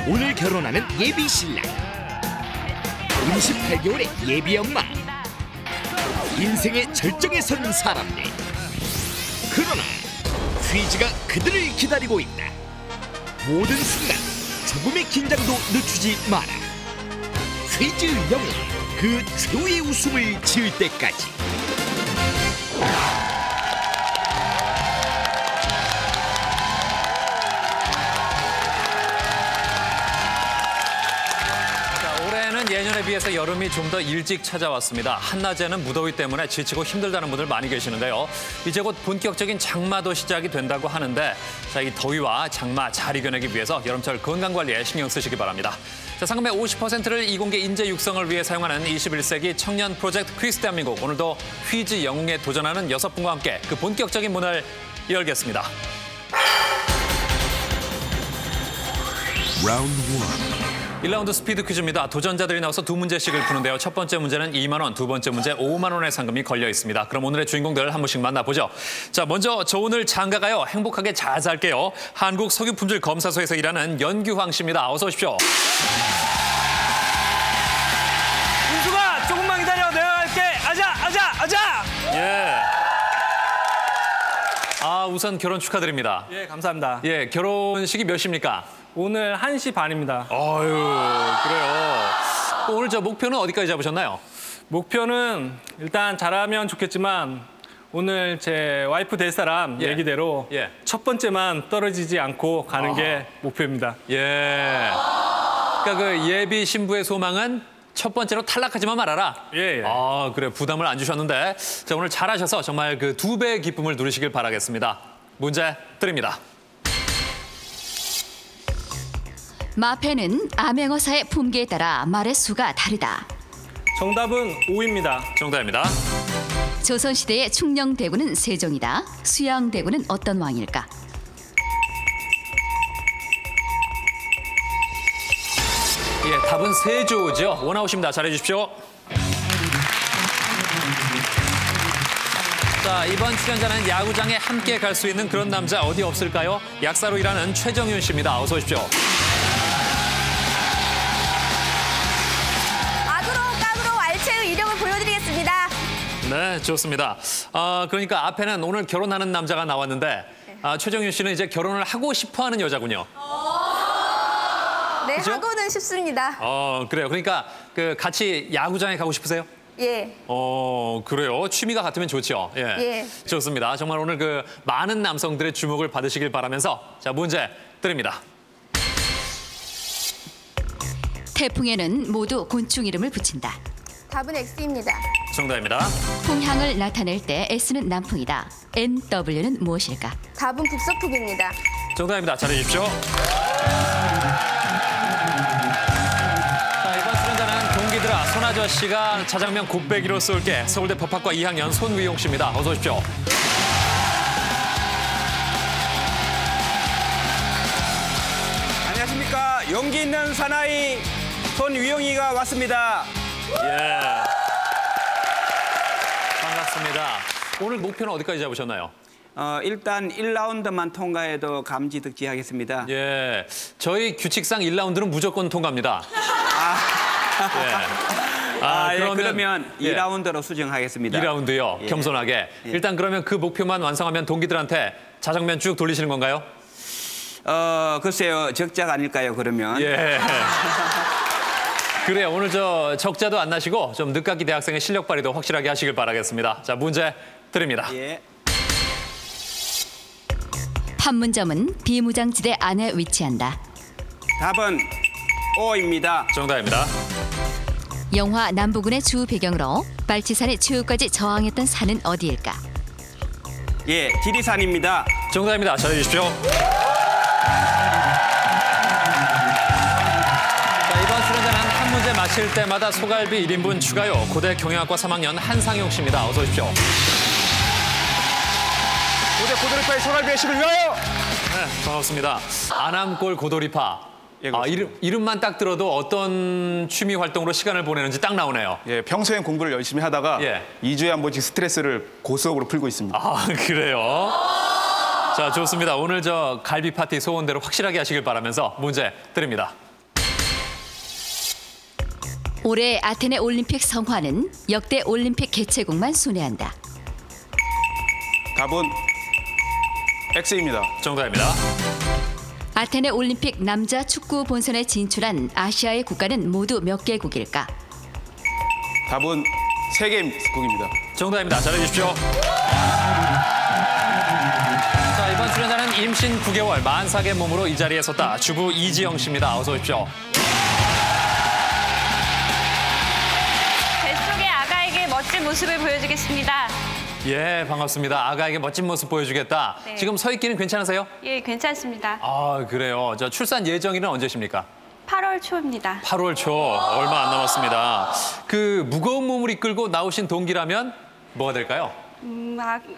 오늘 결혼하는 예비 신랑, 28개월의 예비 엄마, 인생의 절정에 선 사람들. 그러나 퀴즈가 그들을 기다리고 있다. 모든 순간 조금의 긴장도 늦추지 마라. 퀴즈 영웅, 그 최후의 웃음을 지을 때까지. 예년에 비해서 여름이 좀 더 일찍 찾아왔습니다. 한낮에는 무더위 때문에 지치고 힘들다는 분들 많이 계시는데요. 이제 곧 본격적인 장마도 시작이 된다고 하는데, 자, 이 더위와 장마 잘 이겨내기 위해서 여름철 건강관리에 신경 쓰시기 바랍니다. 자, 상금의 50%를 이공계 인재 육성을 위해 사용하는 21세기 청년 프로젝트 퀴즈 대한민국. 오늘도 퀴즈 영웅에 도전하는 6분과 함께 그 본격적인 문을 열겠습니다. 라운드 1. 1라운드 스피드 퀴즈입니다. 도전자들이 나와서 2문제씩을 푸는데요. 첫 번째 문제는 2만 원, 두 번째 문제 5만 원의 상금이 걸려 있습니다. 그럼 오늘의 주인공들 한 분씩 만나보죠. 자, 먼저 저 오늘 장가가요. 행복하게 잘 살게요. 한국 석유품질 검사소에서 일하는 연규황 씨입니다. 어서 오십시오. 윤수가 조금만 기다려. 내가 갈게. 아자. 예. 아, 우선 결혼 축하드립니다. 예, 감사합니다. 예, 결혼식이 몇 시입니까? 오늘 1시 반입니다. 아유, 그래요. 오늘 저 목표는 어디까지 잡으셨나요? 목표는 일단 잘하면 좋겠지만 오늘 제 와이프 될 사람 예. 얘기대로 예. 첫 번째만 떨어지지 않고 가는 게 목표입니다. 예. 그러니까 그 예비 신부의 소망은 첫 번째로 탈락하지만 말아라. 예. 아, 그래, 부담을 안 주셨는데. 자, 오늘 잘하셔서 정말 그 2배의 기쁨을 누리시길 바라겠습니다. 문제 드립니다. 마패는 암행어사의 품계에 따라 말의 수가 다르다. 정답은 5입니다. 정답입니다. 조선시대의 충녕대군은 세종이다. 수양대군은 어떤 왕일까? 예, 답은 세조죠. 원아웃입니다. 잘해주십시오. 자, 이번 출연자는 야구장에 함께 갈 수 있는 그런 남자 어디 없을까요? 약사로 일하는 최정윤 씨입니다. 어서 오십시오. 악으로 알체의 이력을 보여드리겠습니다. 네, 좋습니다. 그러니까 앞에는 오늘 결혼하는 남자가 나왔는데 최정윤 씨는 이제 결혼을 하고 싶어하는 여자군요. 네, 그죠? 하고는 싶습니다. 그래요. 그러니까 그 같이 야구장에 가고 싶으세요? 예. 그래요. 취미가 같으면 좋죠. 예. 예. 좋습니다. 정말 오늘 그 많은 남성들의 주목을 받으시길 바라면서 자, 문제 드립니다. 태풍에는 모두 곤충 이름을 붙인다. 답은 X입니다. 정답입니다. 풍향을 나타낼 때 S는 남풍이다. NW는 무엇일까? 답은 북서풍입니다. 정답입니다. 잘해주십시오. 자, 이번 출연자는 동기들아 손아저 씨가 자장면 곱빼기로 쏠게 서울대 법학과 2학년 손위용 씨입니다. 어서 오십시오. 안녕하십니까. 용기 있는 사나이 손위용이가 왔습니다. 예. 반갑습니다. 오늘 목표는 어디까지 잡으셨나요? 일단 1라운드만 통과해도 감지득지하겠습니다. 예. 저희 규칙상 1라운드는 무조건 통과입니다. 예. 그러면 2라운드로 수정하겠습니다. 2라운드요. 예. 겸손하게. 예. 일단 그러면 그 목표만 완성하면 동기들한테 자장면 쭉 돌리시는 건가요? 글쎄요. 적작 아닐까요, 그러면? 예. 그래요. 오늘 저 적자도 안 나시고 좀 늦깎이 대학생의 실력 발휘도 확실하게 하시길 바라겠습니다. 자, 문제 드립니다. 예. 판문점은 비무장지대 안에 위치한다. 답은 O입니다. 정답입니다. 영화 남부군의 주 배경으로 발치산의 최후까지 저항했던 산은 어디일까? 예, 지리산입니다. 정답입니다. 잘해주십시오. 자, 이번 출연자는 한 문제 마실 때마다 소갈비 1인분 추가요. 고대 경영학과 3학년 한상용 씨입니다. 어서 오십시오. 고대 고도리파의 소갈비의 시를 위하여! 네, 반갑습니다. 아남골 고도리파. 예, 이름만 딱 들어도 어떤 취미 활동으로 시간을 보내는지 딱 나오네요. 예, 평소엔 공부를 열심히 하다가 예. 2주에 한 번씩 스트레스를 고수업으로 풀고 있습니다. 아, 그래요? 자, 좋습니다. 오늘 저 갈비 파티 소원대로 확실하게 하시길 바라면서 문제 드립니다. 올해 아테네 올림픽 성화는 역대 올림픽 개최국만 순회한다. 답은 X입니다. 정답입니다. 아테네 올림픽 남자 축구 본선에 진출한 아시아의 국가는 모두 몇 개국일까? 답은 3개국입니다. 정답입니다. 잘해주십시오. 자, 이번 출연자는 임신 9개월 만삭의 몸으로 이 자리에 섰다. 주부 이지영 씨입니다. 어서 오십시오. 뱃속의 아가에게 멋진 모습을 보여주겠습니다. 예, 반갑습니다. 아가에게 멋진 모습 보여주겠다. 네. 지금 서 있기는 괜찮으세요? 예, 괜찮습니다. 아, 그래요. 저 출산 예정일은 언제십니까? 8월 초입니다. 8월 초. 얼마 안 남았습니다. 그 무거운 몸을 이끌고 나오신 동기라면 뭐가 될까요?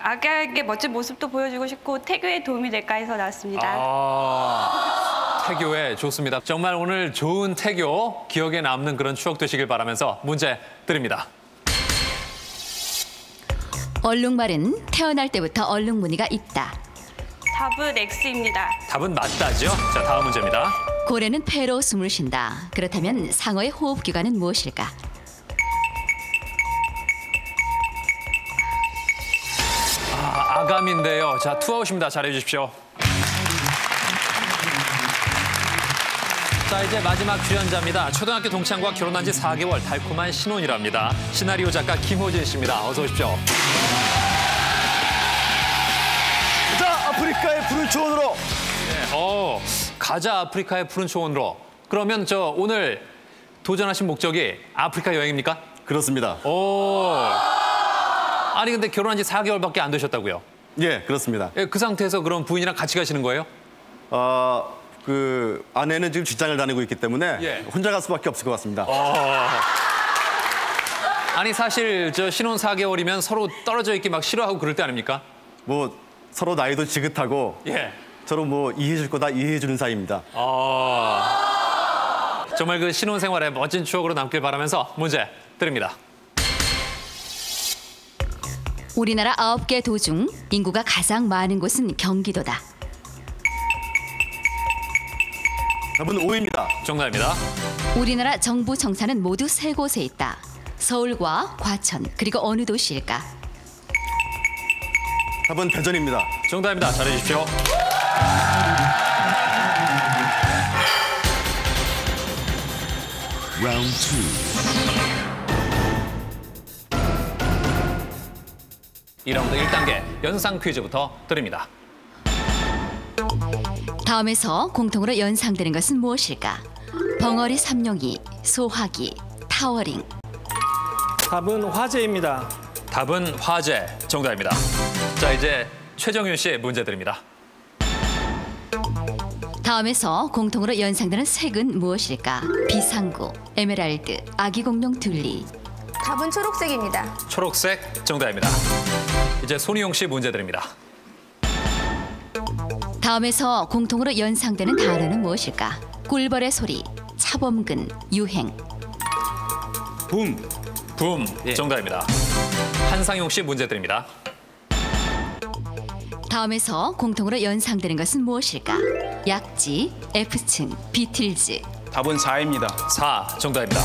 아가에게 멋진 모습도 보여주고 싶고 태교에 도움이 될까 해서 나왔습니다. 태교에 좋습니다. 정말 오늘 좋은 태교, 기억에 남는 그런 추억 되시길 바라면서 문제 드립니다. 얼룩말은 태어날 때부터 얼룩 무늬가 있다. 답은 X입니다. 답은 맞다죠? 자, 다음 문제입니다. 고래는 폐로 숨을 쉰다. 그렇다면 상어의 호흡기관은 무엇일까? 아감인데요. 자, 투아웃입니다. 잘해주십시오. 자, 이제 마지막 출연자입니다. 초등학교 동창과 결혼한 지 4개월 달콤한 신혼이랍니다. 시나리오 작가 김호진 씨입니다. 어서 오십시오. 자, 아프리카의 푸른 초원으로. 가자 아프리카의 푸른 초원으로. 그러면 저 오늘 도전하신 목적이 아프리카 여행입니까? 그렇습니다. 아니 근데 결혼한 지 4개월밖에 안 되셨다고요? 예, 그렇습니다. 예, 그 상태에서 그럼 부인이랑 같이 가시는 거예요? 그 아내는 지금 직장을 다니고 있기 때문에 예. 혼자 갈 수밖에 없을 것 같습니다. 아니 사실 저 신혼 4개월이면 서로 떨어져 있기 막 싫어하고 그럴 때 아닙니까? 뭐 서로 나이도 지긋하고 예. 서로 뭐 이해해줄 거 다 이해해주는 사이입니다. 정말 그 신혼 생활에 멋진 추억으로 남길 바라면서 문제 드립니다. 우리나라 9개 도 중 인구가 가장 많은 곳은 경기도다. 답은 O입니다. 정답입니다. 우리나라 정부 정사는 모두 3곳에 있다. 서울과 과천 그리고 어느 도시일까? 답은 대전입니다. 정답입니다. 잘해주십시오. 라운드 2. 2라운드 1단계 연상 퀴즈부터 드립니다. 다음에서 공통으로 연상되는 것은 무엇일까? 벙어리 삼룡이, 소화기, 타워링. 답은 화재입니다. 답은 화재. 정답입니다. 자, 이제 최정윤 씨 문제 드립니다. 다음에서 공통으로 연상되는 색은 무엇일까? 비상구, 에메랄드, 아기공룡 튤리. 답은 초록색입니다. 초록색. 정답입니다. 이제 손희용 씨 문제 드립니다. 다음에서 공통으로 연상되는 단어는 무엇일까? 꿀벌의 소리, 차범근, 유행. 붐. 붐. 정답입니다. 한상용 씨 문제 드립니다. 다음에서 공통으로 연상되는 것은 무엇일까? 약지, F층, 비틀즈. 답은 4입니다. 4. 정답입니다.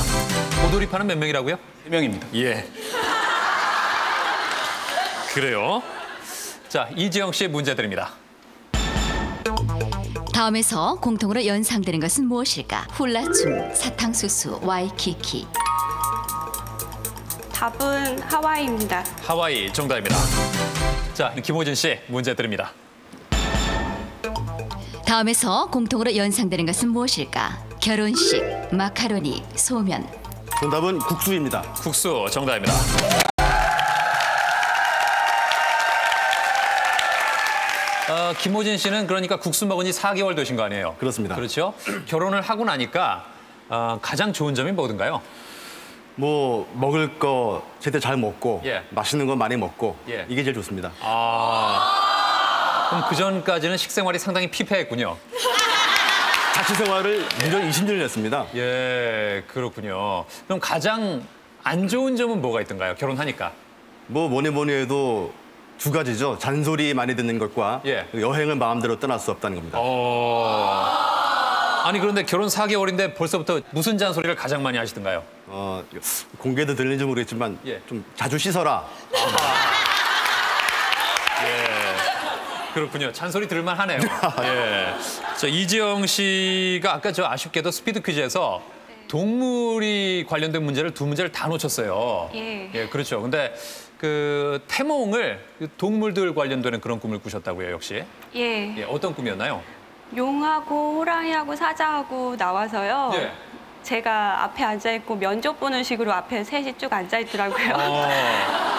오돌이파는 몇 명이라고요? 3명입니다. 예. 그래요. 자, 이지영 씨 문제 드립니다. 다음에서 공통으로 연상되는 것은 무엇일까? 훌라춤, 사탕수수, 와이키키. 답은 하와이입니다. 하와이. 정답입니다. 자, 김호진 씨 문제 드립니다. 다음에서 공통으로 연상되는 것은 무엇일까? 결혼식, 마카로니, 소면. 정답은 국수입니다. 국수. 정답입니다. 김호진 씨는 그러니까 국수 먹은 지 4개월 되신 거 아니에요? 그렇습니다. 그렇죠? 결혼을 하고 나니까 가장 좋은 점이 뭐든가요? 뭐 먹을 거 제때 잘 먹고 예. 맛있는 거 많이 먹고 예. 이게 제일 좋습니다. 그럼 그 전까지는 식생활이 상당히 피폐했군요. 자취 생활을 무려 20년을 했습니다. 예, 그렇군요. 그럼 가장 안 좋은 점은 뭐가 있던가요? 결혼하니까. 뭐 뭐니 해도 2가지죠. 잔소리 많이 듣는 것과 예. 여행을 마음대로 떠날 수 없다는 겁니다. 아니 그런데 결혼 4개월인데 벌써부터 무슨 잔소리를 가장 많이 하시던가요? 공개도 들리는지 모르겠지만 예. 좀 자주 씻어라. 예. 그렇군요. 잔소리 들을만 하네요. 예. 저 이지영 씨가 아까 저 아쉽게도 스피드 퀴즈에서 동물이 관련된 문제를 두 문제를 다 놓쳤어요. 예. 예, 그렇죠. 근데 그 태몽을 동물들 관련되는 그런 꿈을 꾸셨다고요, 역시. 예. 예, 어떤 꿈이었나요? 용하고 호랑이하고 사자하고 나와서요. 예. 제가 앞에 앉아있고 면접 보는 식으로 앞에 셋이 쭉 앉아있더라고요.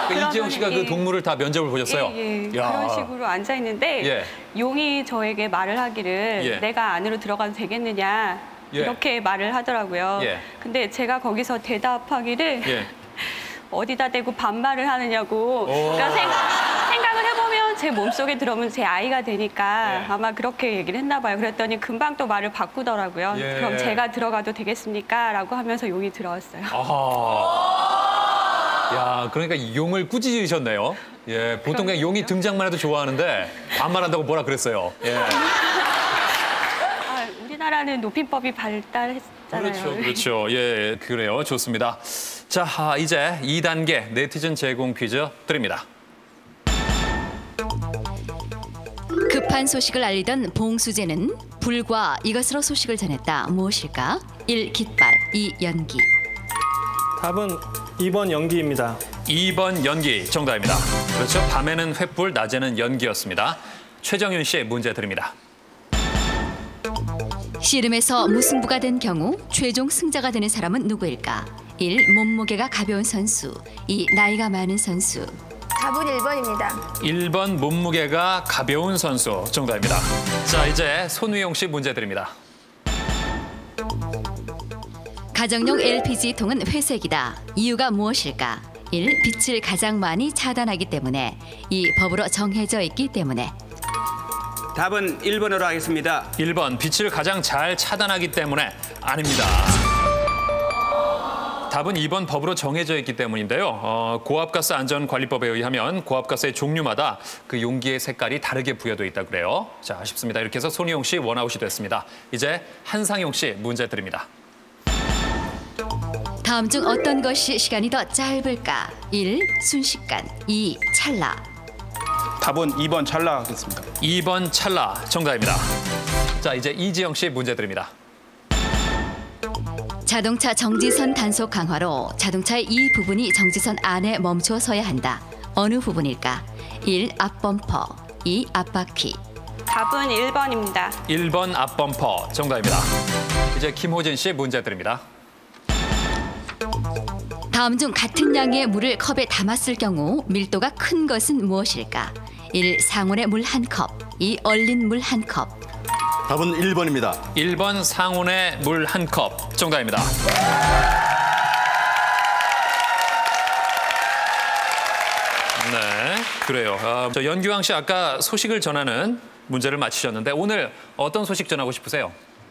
그러니까 이지영 씨가 그 예. 동물을 다 면접을 보셨어요? 예, 예. 야. 그런 식으로 앉아있는데 예. 용이 저에게 말을 하기를 예. 내가 안으로 들어가도 되겠느냐 예. 이렇게 말을 하더라고요. 예. 근데 제가 거기서 대답하기를 예. 어디다 대고 반말을 하느냐고. 오. 그러니까 생각을 해보면 제 몸속에 들어오면 제 아이가 되니까 예. 아마 그렇게 얘기를 했나 봐요. 그랬더니 금방 또 말을 바꾸더라고요. 예. 그럼 제가 들어가도 되겠습니까? 라고 하면서 용이 들어왔어요. 아하. 야, 그러니까 용을 꾸짖으셨네요. 예, 보통 그냥 용이 등장만 해도 좋아하는데 반말한다고 뭐라 그랬어요. 예. 우리나라는 높임법이 발달했잖아요. 그렇죠, 그렇죠. 예, 그래요. 좋습니다. 자, 이제 2단계 네티즌 제공 퀴즈 드립니다. 급한 소식을 알리던 봉수재는 불과 이것으로 소식을 전했다. 무엇일까? 1. 깃발, 2. 연기. 답은 2번 연기입니다. 2번 연기 정답입니다. 그렇죠. 밤에는 횃불, 낮에는 연기였습니다. 최정윤 씨 문제 드립니다. 씨름에서 무승부가 된 경우 최종 승자가 되는 사람은 누구일까? 1. 몸무게가 가벼운 선수, 2. 나이가 많은 선수. 답은 1번입니다. 1번 몸무게가 가벼운 선수 정답입니다. 자, 이제 손위용 씨 문제 드립니다. 가정용 LPG통은 회색이다. 이유가 무엇일까? 1. 빛을 가장 많이 차단하기 때문에, 2. 법으로 정해져 있기 때문에. 답은 1번으로 하겠습니다. 1번 빛을 가장 잘 차단하기 때문에 아닙니다. 답은 2번 법으로 정해져 있기 때문인데요. 고압가스 안전관리법에 의하면 고압가스의 종류마다 그 용기의 색깔이 다르게 부여돼 있다 그래요. 자, 아쉽습니다. 이렇게 해서 손희용 씨 원아웃이 됐습니다. 이제 한상용 씨 문제 드립니다. 다음 중 어떤 것이 시간이 더 짧을까? 1. 순식간, 2. 찰나. 답은 2번 찰나 하겠습니다. 2번 찰나 정답입니다. 자, 이제 이지영 씨 문제 드립니다. 자동차 정지선 단속 강화로 자동차의 이 부분이 정지선 안에 멈춰 서야 한다. 어느 부분일까? 1. 앞범퍼, 2. 앞바퀴. 답은 1번입니다. 1번 앞범퍼 정답입니다. 이제 김호진 씨 문제 드립니다. 다음 중 같은 양의 물을 컵에 담았을 경우 밀도가 큰 것은 무엇일까? 1. 상온의 물 한 컵, 2. 얼린 물 한 컵. 답은 1번입니다. 1번 상온의 물 한 컵 정답입니다. 네, 그래요. 저 연규왕 씨 아까 소식을 전하는 문제를 맞히셨는데 오늘 어떤 소식 전하고 싶으세요?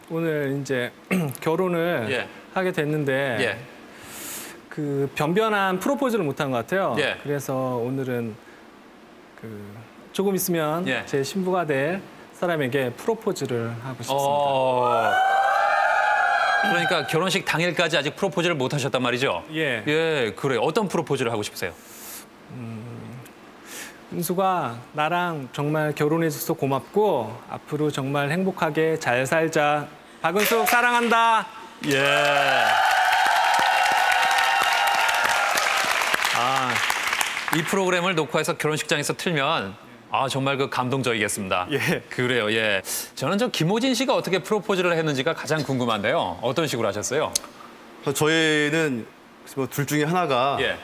오늘 이제 결혼을 예. 하게 됐는데 예. 그 변변한 프로포즈를 못한 것 같아요. 예. 그래서 오늘은 그 조금 있으면 예. 제 신부가 될 사람에게 프로포즈를 하고 싶습니다. 그러니까 결혼식 당일까지 아직 프로포즈를 못 하셨단 말이죠? 예. 예, 그래요. 어떤 프로포즈를 하고 싶으세요? 은수가 나랑 정말 결혼해줘서 고맙고 앞으로 정말 행복하게 잘 살자. 박은숙 사랑한다. 예. 이 프로그램을 녹화해서 결혼식장에서 틀면 정말 그 감동적이겠습니다. 예. 그래요, 예. 저는 저 김호진 씨가 어떻게 프로포즈를 했는지가 가장 궁금한데요. 어떤 식으로 하셨어요? 저희는 뭐 둘 중에 하나가 예.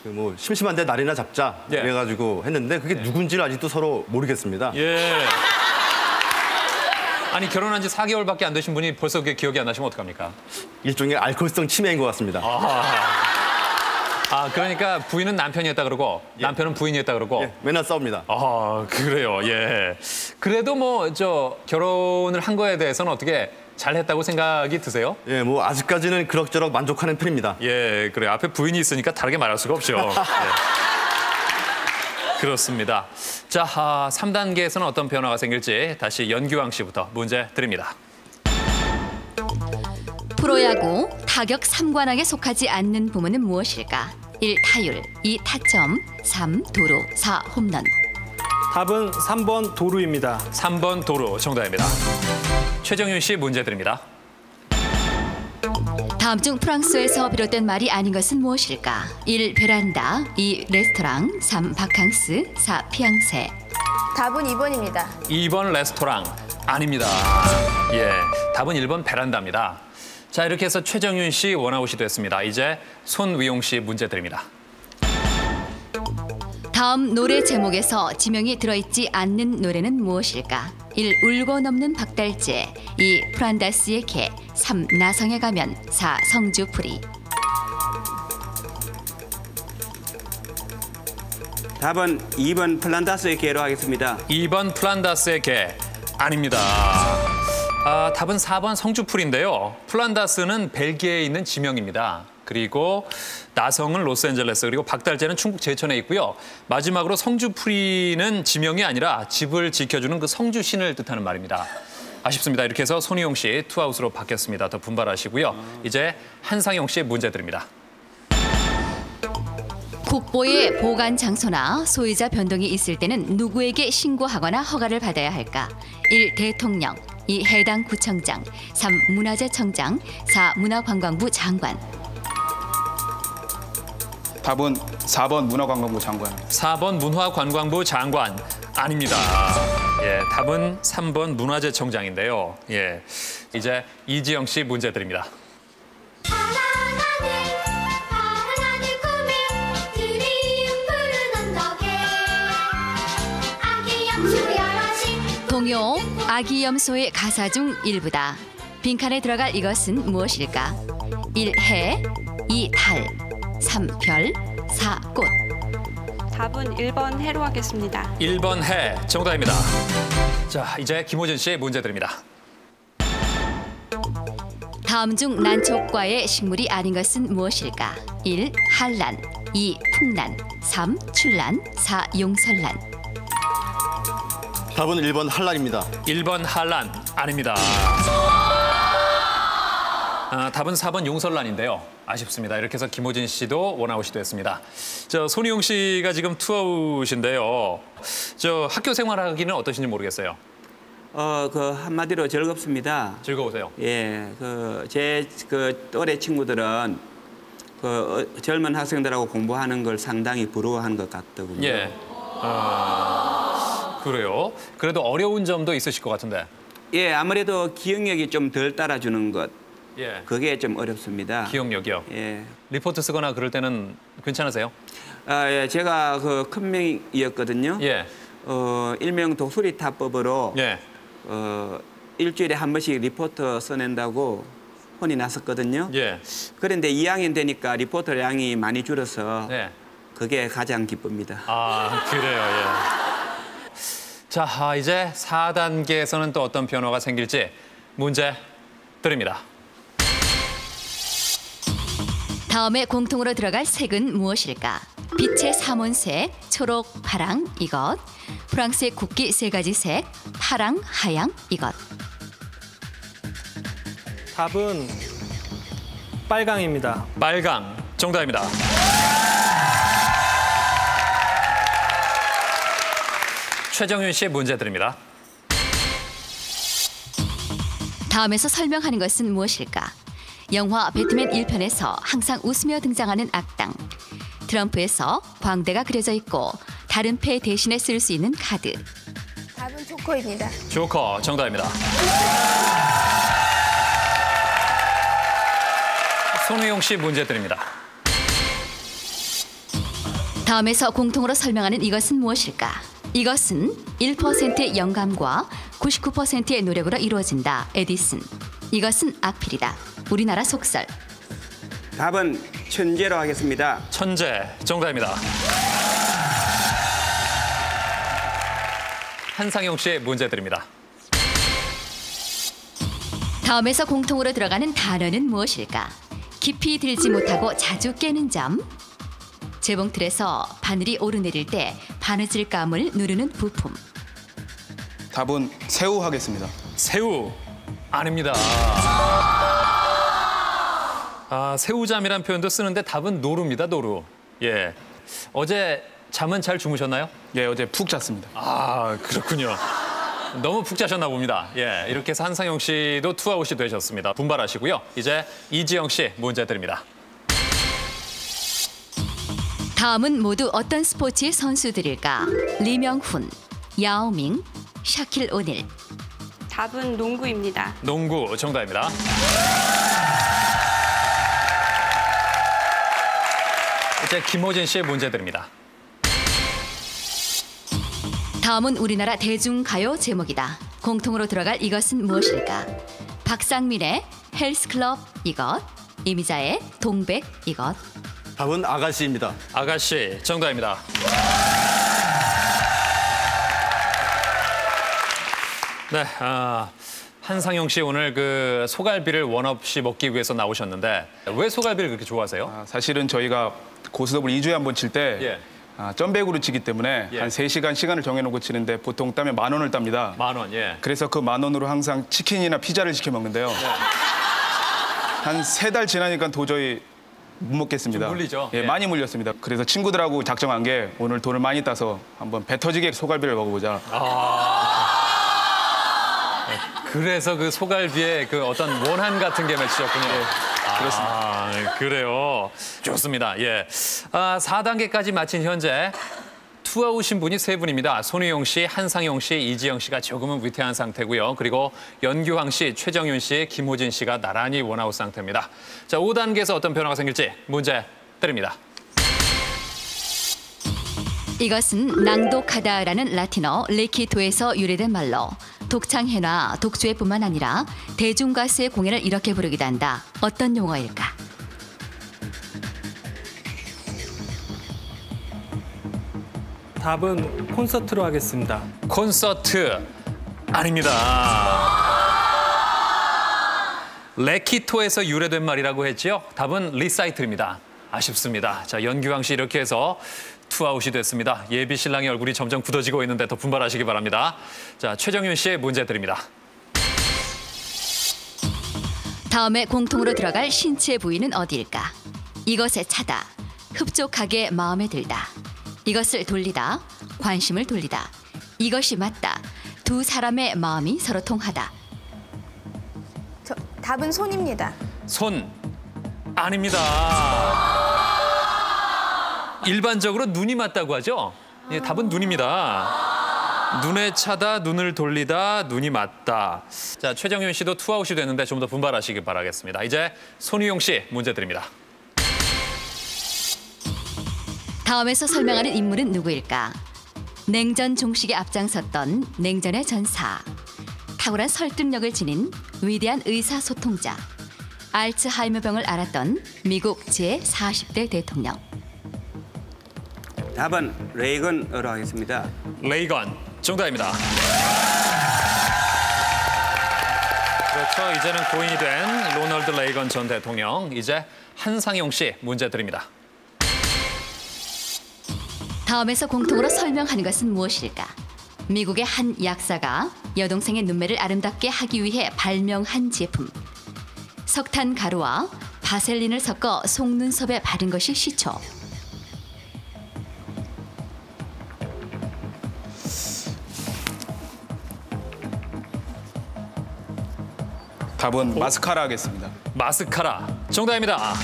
뭐 심심한데 날이나 잡자 예. 그래가지고 했는데 그게 누군지를 아직도 서로 모르겠습니다. 예. 아니 결혼한 지 4개월밖에 안 되신 분이 벌써 그게 기억이 안 나시면 어떡합니까? 일종의 알코올성 치매인 것 같습니다. 그러니까 부인은 남편이었다 그러고 남편은 부인이었다 그러고. 예, 맨날 싸웁니다. 그래요. 예. 그래도 뭐 저 결혼을 한 거에 대해서는 어떻게 잘했다고 생각이 드세요? 예, 뭐 아직까지는 그럭저럭 만족하는 편입니다. 예, 그래요. 앞에 부인이 있으니까 다르게 말할 수가 없죠. 예. 그렇습니다. 자, 3단계에서는 어떤 변화가 생길지 다시 연규왕 씨부터 문제 드립니다. 프로야구 타격 3관왕에 속하지 않는 부문은 무엇일까? 1. 타율, 2. 타점, 3. 도루, 4. 홈런. 답은 3번 도루입니다. 3번 도루 정답입니다. 최정윤 씨 문제 드립니다. 다음 중 프랑스에서 비롯된 말이 아닌 것은 무엇일까? 1. 베란다, 2. 레스토랑, 3. 바캉스, 4. 피앙세. 답은 2번입니다. 2번 레스토랑 아닙니다. 예, 답은 1번 베란다입니다. 자, 이렇게 해서 최정윤 씨 원아웃이 됐습니다. 이제 손위용 씨 문제 드립니다. 다음 노래 제목에서 지명이 들어있지 않는 노래는 무엇일까? 1. 울고 넘는 박달재, 2. 프란다스의 개, 3. 나성의 가면, 4. 성주풀이. 답은 2번 플란다스의 개로 하겠습니다. 2번 플란다스의 개 아닙니다. 답은 4번 성주풀인데요. 플란다스는 벨기에에 있는 지명입니다. 그리고 나성은 로스앤젤레스, 그리고 박달재는 충북 제천에 있고요. 마지막으로 성주풀이는 지명이 아니라 집을 지켜주는 그 성주신을 뜻하는 말입니다. 아쉽습니다. 이렇게 해서 손희용 씨 투아웃으로 바뀌었습니다. 더 분발하시고요. 이제 한상용 씨 문제 드립니다. 국보의 보관 장소나 소유자 변동이 있을 때는 누구에게 신고하거나 허가를 받아야 할까? 1. 대통령, 2. 해당 구청장, 3. 문화재청장, 4. 문화관광부 장관. 답은 4번 문화관광부 장관. 4번 문화관광부 장관 아닙니다. 예, 답은 3번 문화재청장인데요. 예, 이제 이지영 씨 문제 드립니다. 동요 아기 염소의 가사 중 일부다. 빈칸에 들어갈 이것은 무엇일까? 1. 해, 2. 달, 3. 별, 4. 꽃. 답은 1번 해로 하겠습니다. 1번 해 정답입니다. 자, 이제 김호진 씨 문제 드립니다. 다음 중 난초과의 식물이 아닌 것은 무엇일까? 1. 한란, 2. 풍란, 3. 출란, 4. 용설란. 답은 1번 한란입니다. 1번 한란 아닙니다. 답은 4번 용설란인데요. 아쉽습니다. 이렇게 해서 김호진 씨도 원아웃이 됐습니다. 손희용 씨가 지금 투아웃인데요. 학교 생활하기는 어떠신지 모르겠어요. 한마디로 즐겁습니다. 즐거우세요? 예, 제 또래 친구들은 젊은 학생들하고 공부하는 걸 상당히 부러워하는 것 같더군요. 예. 그래요? 그래도 어려운 점도 있으실 것 같은데. 예, 아무래도 기억력이 좀 덜 따라주는 것. 예. 그게 좀 어렵습니다. 기억력이요? 예. 리포트 쓰거나 그럴 때는 괜찮으세요? 예, 제가 큰 명이었거든요. 예. 일명 독수리타법으로 예. 일주일에 한 번씩 리포트 써낸다고 혼이 났었거든요. 예. 그런데 2학년 되니까 리포터 양이 많이 줄어서 예. 그게 가장 기쁩니다. 그래요. 예. 자, 이제 4단계에서는 또 어떤 변화가 생길지 문제 드립니다. 다음에 공통으로 들어갈 색은 무엇일까? 빛의 삼원색, 초록, 파랑, 이것. 프랑스의 국기 3가지 색, 파랑, 하양, 이것. 답은 빨강입니다. 빨강 정답입니다. 최정윤 씨 문제 드립니다. 다음에서 설명하는 것은 무엇일까? 영화 배트맨 1편에서 항상 웃으며 등장하는 악당. 트럼프에서 광대가 그려져 있고 다른 패 대신에 쓸 수 있는 카드. 답은 조커입니다. 조커 정답입니다. 손우용 씨 문제 드립니다. 다음에서 공통으로 설명하는 이것은 무엇일까? 이것은 1%의 영감과 99%의 노력으로 이루어진다. 에디슨. 이것은 악필이다. 우리나라 속설. 답은 천재로 하겠습니다. 천재 정답입니다. 한상용 씨 문제 드립니다. 다음에서 공통으로 들어가는 단어는 무엇일까? 깊이 들지 못하고 자주 깨는 점. 재봉틀에서 바늘이 오르내릴 때 바느질감을 누르는 부품. 답은 새우 하겠습니다. 새우 아닙니다. 새우잠이란 표현도 쓰는데 답은 노루입니다, 노루. 예. 어제 잠은 잘 주무셨나요? 예, 어제 푹 잤습니다. 그렇군요. 너무 푹 자셨나 봅니다. 예, 이렇게 해서 한상용 씨도 투아웃이 되셨습니다. 분발하시고요. 이제 이지영 씨 문제 드립니다. 다음은 모두 어떤 스포츠의 선수들일까? 리명훈, 야오밍, 샤킬 오닐. 답은 농구입니다. 농구 정답입니다. 이제 김호진 씨의 문제 드립니다. 다음은 우리나라 대중가요 제목이다. 공통으로 들어갈 이것은 무엇일까? 박상민의 헬스클럽 이것, 이미자의 동백 이것. 답은 아가씨입니다. 아가씨 정답입니다. 네, 한상용 씨 오늘 그 소갈비를 원 없이 먹기 위해서 나오셨는데 왜 소갈비를 그렇게 좋아하세요? 사실은 저희가 고스톱을 2주에 한 번 칠 때 예. 점백으로 치기 때문에 예. 한 3시간 시간을 정해놓고 치는데 보통 따면 10,000원을 땁니다. 10,000원, 예. 그래서 그 10,000원으로 항상 치킨이나 피자를 시켜 먹는데요. 한 3달 지나니까 도저히 못 먹겠습니다. 좀 물리죠? 예, 예. 많이 물렸습니다. 그래서 친구들하고 작정한 게 오늘 돈을 많이 따서 한번 배 터지게 소갈비를 먹어보자. 그래서 그 소갈비에 그 어떤 원한 같은 게 맺히셨군요. 그렇습니다. 그래요. 좋습니다. 예. 4단계까지 마친 현재 투아웃인 분이 3분입니다. 손희용 씨, 한상용 씨, 이지영 씨가 조금은 위태한 상태고요. 그리고 연규황 씨, 최정윤 씨, 김호진 씨가 나란히 원아웃 상태입니다. 자, 5단계에서 어떤 변화가 생길지 문제 드립니다. 이것은 낭독하다라는 라틴어 레키토에서 유래된 말로 독창회나 독주회뿐만 아니라 대중가수의 공연을 이렇게 부르기도 한다. 어떤 용어일까? 답은 콘서트로 하겠습니다. 콘서트 아닙니다. 레키토에서 유래된 말이라고 했지요. 답은 리사이틀입니다. 아쉽습니다. 자, 연규황 씨 이렇게 해서 투아웃이 됐습니다. 예비 신랑의 얼굴이 점점 굳어지고 있는데 더 분발하시기 바랍니다. 자, 최정윤 씨의 문제 드립니다. 다음에 공통으로 들어갈 신체 부위는 어디일까? 이것에 차다, 흡족하게 마음에 들다, 이것을 돌리다, 관심을 돌리다, 이것이 맞다, 두 사람의 마음이 서로 통하다. 답은 손입니다. 손 아닙니다. 일반적으로 눈이 맞다고 하죠? 예, 답은 눈입니다. 눈에 차다, 눈을 돌리다, 눈이 맞다. 자, 최정윤 씨도 투아웃이 됐는데 좀 더 분발하시기 바라겠습니다. 이제 손희용 씨 문제 드립니다. 다음에서 설명하는 인물은 누구일까? 냉전 종식에 앞장섰던 냉전의 전사, 탁월한 설득력을 지닌 위대한 의사소통자, 알츠하이머병을 앓았던 미국 제40대 대통령. 답은 레이건으로 하겠습니다. 레이건 정답입니다. 그렇죠. 이제는 고인이 된 로널드 레이건 전 대통령. 이제 한상용 씨 문제 드립니다. 다음에서 공통으로 설명하는 것은 무엇일까? 미국의 한 약사가 여동생의 눈매를 아름답게 하기 위해 발명한 제품. 석탄 가루와 바셀린을 섞어 속눈썹에 바른 것이 시초. 답은 마스카라 하겠습니다. 마스카라 정답입니다.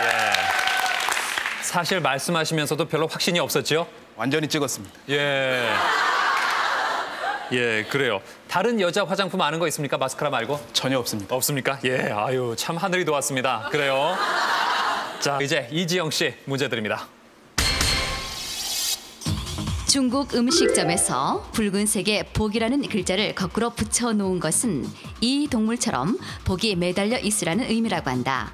예. 사실 말씀하시면서도 별로 확신이 없었죠? 완전히 찍었습니다. 예. 예, 그래요. 다른 여자 화장품 아는 거 있습니까? 마스카라 말고? 전혀 없습니다. 없습니까? 예, 아유, 참 하늘이 도왔습니다. 그래요. 자, 이제 이지영 씨 문제 드립니다. 중국 음식점에서 붉은색의 복이라는 글자를 거꾸로 붙여놓은 것은 이 동물처럼 복이 매달려 있으라는 의미라고 한다.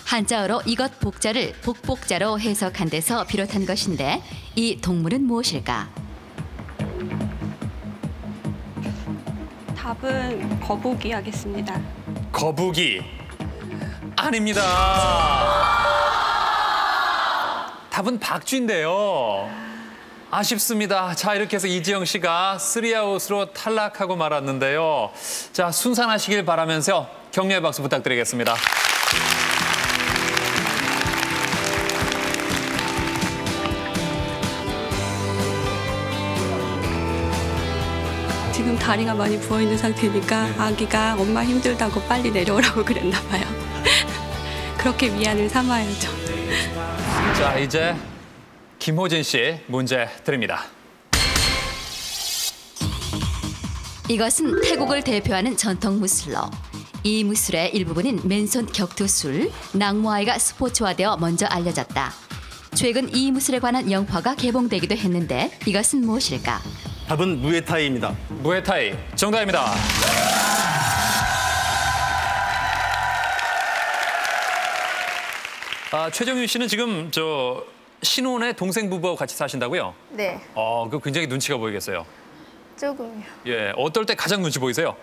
한자어로 이것 복자를 복복자로 해석한 데서 비롯한 것인데 이 동물은 무엇일까? 답은 거북이 하겠습니다. 거북이 아닙니다. 답은 박쥐인데요. 아쉽습니다. 자, 이렇게 해서 이지영 씨가 3아웃으로 탈락하고 말았는데요. 자, 순산하시길 바라면서 격려의 박수 부탁드리겠습니다. 지금 다리가 많이 부어있는 상태니까 아기가 엄마 힘들다고 빨리 내려오라고 그랬나 봐요. 그렇게 위안을 삼아야죠. 자, 이제 김호진 씨 문제 드립니다. 이것은 태국을 대표하는 전통 무술로 이 무술의 일부분인 맨손 격투술, 낭모아이가 스포츠화되어 먼저 알려졌다. 최근 이 무술에 관한 영화가 개봉되기도 했는데 이것은 무엇일까? 답은 무에타이입니다. 무에타이 정답입니다. 최정윤 씨는 지금 신혼의 동생 부부와 같이 사신다고요? 네, 그거 굉장히 눈치가 보이겠어요. 조금요. 예, 어떨 때 가장 눈치 보이세요?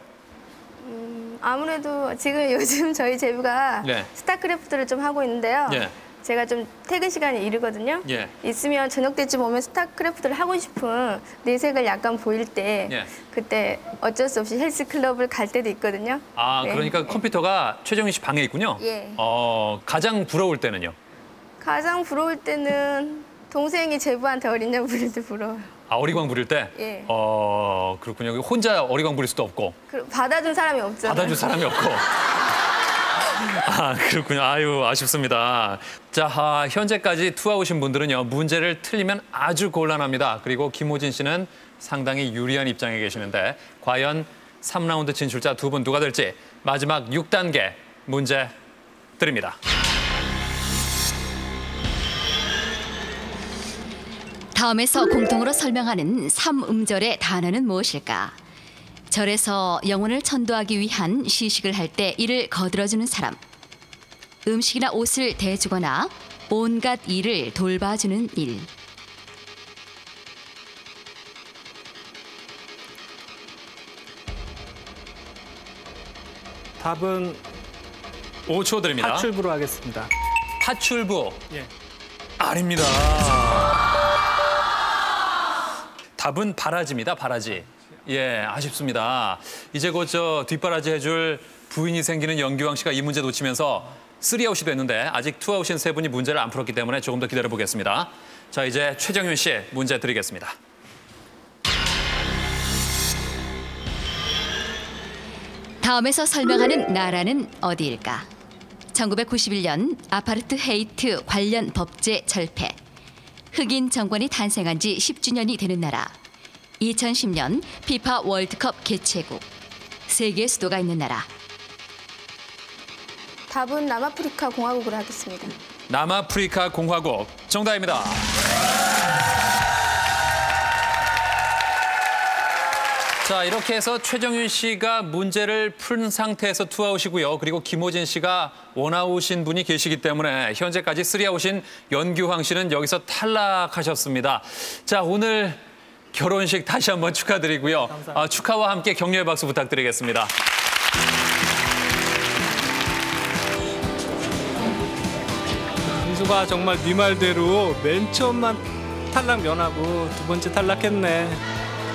아무래도 지금 요즘 저희 제부가 네. 스타크래프트를 좀 하고 있는데요. 예. 제가 좀 퇴근 시간이 이르거든요. 예. 있으면 저녁 때쯤 오면 스타크래프트를 하고 싶은 내색을 약간 보일 때 예. 그때 어쩔 수 없이 헬스클럽을 갈 때도 있거든요. 네. 그러니까 컴퓨터가 최정윤 씨 방에 있군요. 예. 가장 부러울 때는요? 가장 부러울 때는 동생이 제부한테 어린냐 부릴 때 부러워요. 어리광 부릴 때? 예. 그렇군요. 혼자 어리광 부릴 수도 없고. 받아준 사람이 없잖아요. 받아줄 사람이 없고. 그렇군요. 아유, 아쉽습니다. 자, 현재까지 투아웃인 분들은요, 문제를 틀리면 아주 곤란합니다. 그리고 김호진 씨는 상당히 유리한 입장에 계시는데 과연 3라운드 진출자 두 분 누가 될지 마지막 6단계 문제 드립니다. 다음에서 공통으로 설명하는 3음절의 단어는 무엇일까? 절에서 영혼을 천도하기 위한 시식을 할 때 이를 거들어주는 사람. 음식이나 옷을 대주거나 온갖 일을 돌봐주는 일. 답은 5초 드립니다. 파출부로 하겠습니다. 파출부. 예. 아닙니다. 답은 바라지입니다. 바라지. 예, 아쉽습니다. 이제 곧 뒷바라지 해줄 부인이 생기는 연기왕 씨가 이 문제 놓치면서 3아웃이 됐는데 아직 2아웃인 세 분이 문제를 안 풀었기 때문에 조금 더 기다려보겠습니다. 자, 이제 최정윤 씨 문제 드리겠습니다. 다음에서 설명하는 나라는 어디일까? 1991년 아파르트 헤이트 관련 법제 철폐. 흑인 정권이 탄생한 지 10주년이 되는 나라. 2010년 피파 월드컵 개최국. 세계 수도가 있는 나라. 답은 남아프리카 공화국으로 하겠습니다. 남아프리카 공화국 정답입니다. 자, 이렇게 해서 최정윤 씨가 문제를 푼 상태에서 2아웃이고요. 그리고 김호진 씨가 1아웃인 분이 계시기 때문에 현재까지 3아웃인 연규황 씨는 여기서 탈락하셨습니다. 자, 오늘 결혼식 다시 한번 축하드리고요. 축하와 함께 격려의 박수 부탁드리겠습니다. 은수가 정말 네 말대로 맨 처음만 탈락 면하고 두 번째 탈락했네.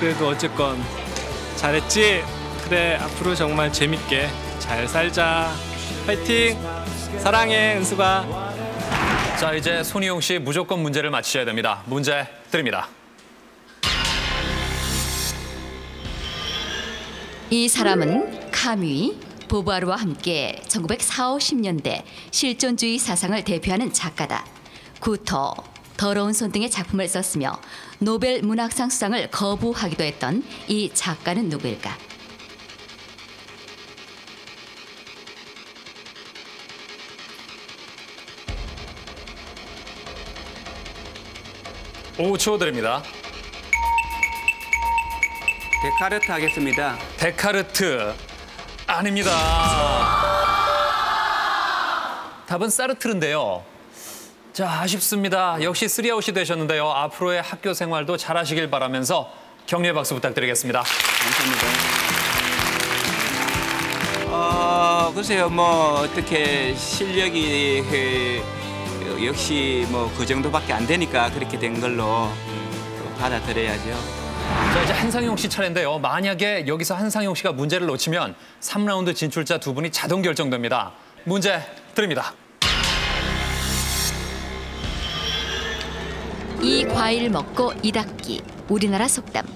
그래도 어쨌건 잘했지? 그래, 앞으로 정말 재밌게 잘 살자. 파이팅! 사랑해, 은수가. 자, 이제 손희용 씨 무조건 문제를 맞히셔야 됩니다. 문제 드립니다. 이 사람은 카뮤, 보부아르와 함께 1940, 50년대 실존주의 사상을 대표하는 작가다. 구토, 더러운 손 등의 작품을 썼으며 노벨 문학상 수상을 거부하기도 했던 이 작가는 누구일까? (5초) 드립니다. 데카르트 하겠습니다. 데카르트 아닙니다. 답은 사르트르인데요. 자, 아쉽습니다. 역시 3아웃이 되셨는데요. 앞으로의 학교 생활도 잘하시길 바라면서 격려의 박수 부탁드리겠습니다. 감사합니다. 글쎄요, 뭐 어떻게 실력이 역시 뭐 그 정도밖에 안 되니까 그렇게 된 걸로 받아들여야죠. 자, 이제 한상용 씨 차례인데요. 만약에 여기서 한상용 씨가 문제를 놓치면 3라운드 진출자 두 분이 자동 결정됩니다. 문제 드립니다. 이 과일 먹고 이 닦기. 우리나라 속담.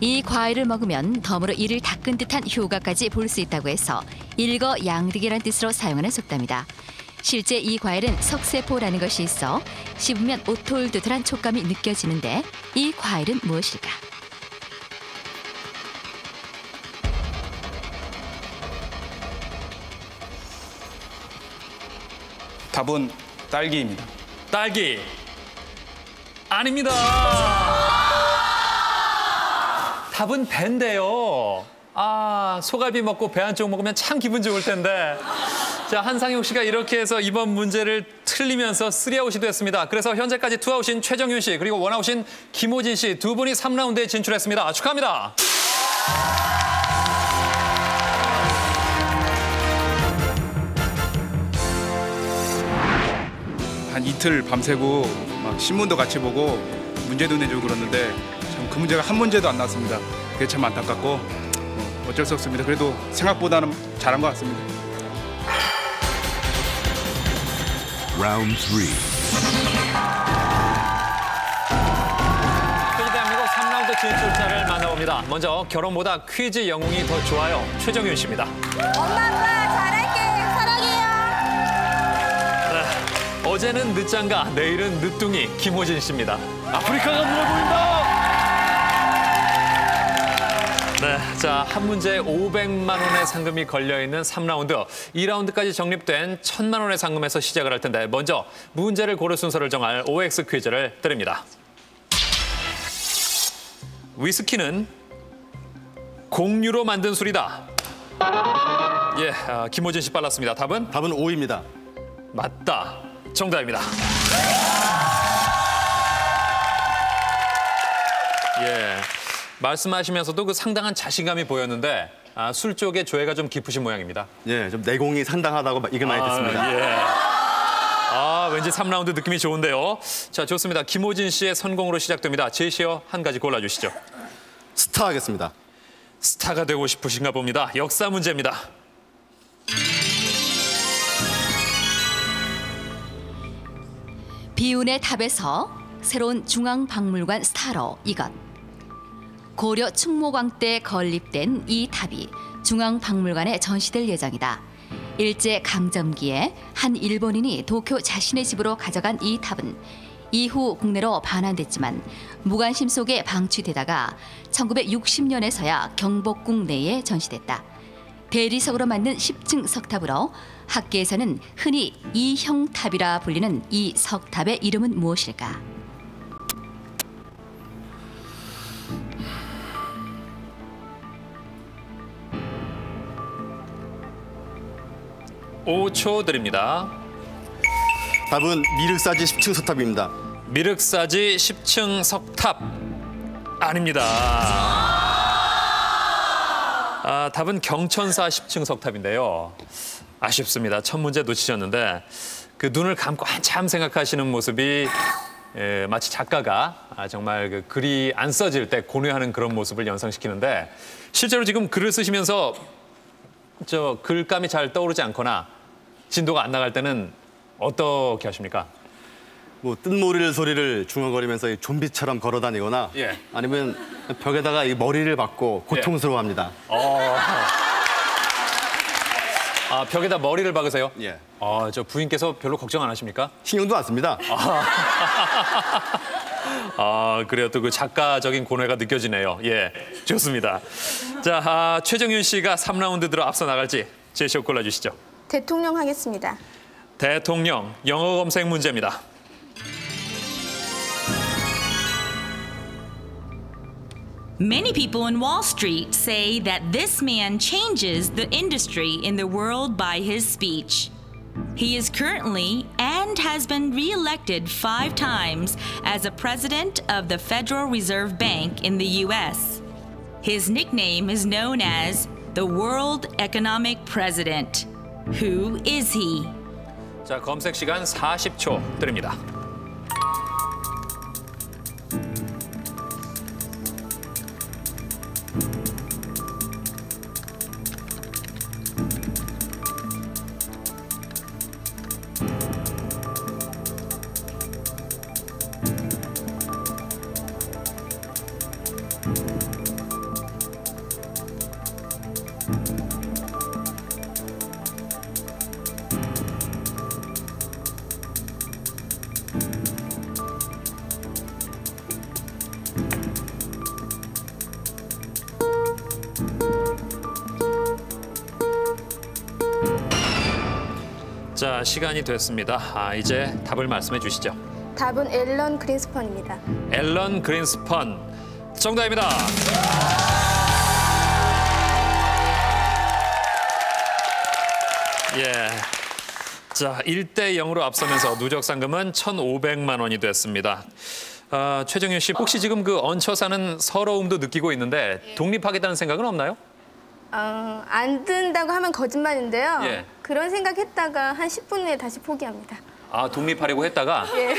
이 과일을 먹으면 덤으로 이를 닦은 듯한 효과까지 볼 수 있다고 해서 일거양득이란 뜻으로 사용하는 속담이다. 실제 이 과일은 석쇠포라는 것이 있어 씹으면 오톨도톨한 촉감이 느껴지는데 이 과일은 무엇일까? 답은 딸기입니다. 딸기. 아닙니다. 답은 배인데요. 아, 소갈비 먹고 배 한쪽 먹으면 참 기분 좋을 텐데. 자, 한상용 씨가 이렇게 해서 이번 문제를 틀리면서 3아웃이 됐습니다. 그래서 현재까지 2아웃인 최정윤 씨 그리고 1아웃인 김호진 씨 두 분이 3라운드에 진출했습니다. 축하합니다. 한 이틀 밤새고 막 신문도 같이 보고 문제도 내주고 그러는데 참 그 문제가 한 문제도 안 나왔습니다. 그게 참 안타깝고 어쩔 수 없습니다. 그래도 생각보다는 잘한 것 같습니다. 라운드 3. 퀴즈 대한민국 3라운드 진출자를 만나봅니다. 먼저 결혼보다 퀴즈 영웅이 더 좋아요. 최정윤 씨입니다. 엄마 아빠 잘할게. 사랑해요. 네, 어제는 늦장가, 내일은 늦둥이 김호진 씨입니다. 아프리카가 눈에 보인다. 네, 자, 한 문제에 500만 원의 상금이 걸려있는 3라운드. 2라운드까지 적립된 1000만 원의 상금에서 시작을 할 텐데 먼저 문제를 고를 순서를 정할 OX 퀴즈를 드립니다. 위스키는 공유로 만든 술이다. 예, 김호진 씨 빨랐습니다. 답은? 답은 O입니다. 맞다. 정답입니다. 예. 말씀하시면서도 그 상당한 자신감이 보였는데 술 쪽에 조예가 좀 깊으신 모양입니다. 예, 좀 내공이 상당하다고 얘기를 많이 듣습니다. 예. 왠지 3라운드 느낌이 좋은데요. 자, 좋습니다. 김호진 씨의 선공으로 시작됩니다. 제시어 한 가지 골라주시죠. 스타 하겠습니다. 스타가 되고 싶으신가 봅니다. 역사 문제입니다. 비운의 탑에서 새로운 중앙박물관 스타로 이것. 고려 충무광 때 건립된 이 탑이 중앙박물관에 전시될 예정이다. 일제강점기에 한 일본인이 도쿄 자신의 집으로 가져간 이 탑은 이후 국내로 반환됐지만 무관심 속에 방치되다가 1960년에서야 경복궁 내에 전시됐다. 대리석으로 만든 10층 석탑으로 학계에서는 흔히 이형탑이라 불리는 이 석탑의 이름은 무엇일까? 5초 드립니다. 답은 미륵사지 10층 석탑입니다. 미륵사지 10층 석탑 아닙니다. 답은 경천사 10층 석탑인데요. 아쉽습니다. 첫 문제 놓치셨는데 그 눈을 감고 한참 생각하시는 모습이 마치 작가가 정말 그 글이 안 써질 때 고뇌하는 그런 모습을 연상시키는데 실제로 지금 글을 쓰시면서 저 글감이 잘 떠오르지 않거나 진도가 안 나갈 때는 어떻게 하십니까? 뭐 뜬모릴 소리를 중얼거리면서 좀비처럼 걸어다니거나 예. 아니면 벽에다가 이 머리를 박고 고통스러워합니다. 벽에다 머리를 박으세요? 예. 저 부인께서 별로 걱정 안 하십니까? 신경도 안 씁니다. 그래요. 또 그 작가적인 고뇌가 느껴지네요. 예, 좋습니다. 자, 최정윤 씨가 3라운드 들어 앞서 나갈지 제시어 골라주시죠. 대통령 하겠습니다. 대통령, 영어 검색 문제입니다. Many people in Wall Street say that this man changes the industry in the world by his speech. He is currently and has been re-elected 5 times as a president of the Federal Reserve Bank in the U.S. His nickname is known as the World Economic President. Who is he? 자, 검색 시간 40초 드립니다. 자, 시간이 됐습니다. 이제 답을 말씀해 주시죠. 답은 앨런 그린스펀입니다. 앨런 그린스펀. 정답입니다. 예. 자, 1대0으로 앞서면서 누적 상금은 1,500만 원이 됐습니다. 최정윤 씨, 혹시 지금 그 얹혀 사는 서러움도 느끼고 있는데 독립하겠다는 생각은 없나요? 안 든다고 하면 거짓말인데요. 예. 그런 생각했다가 한 10분 후에 다시 포기합니다. 독립하려고 했다가? 예.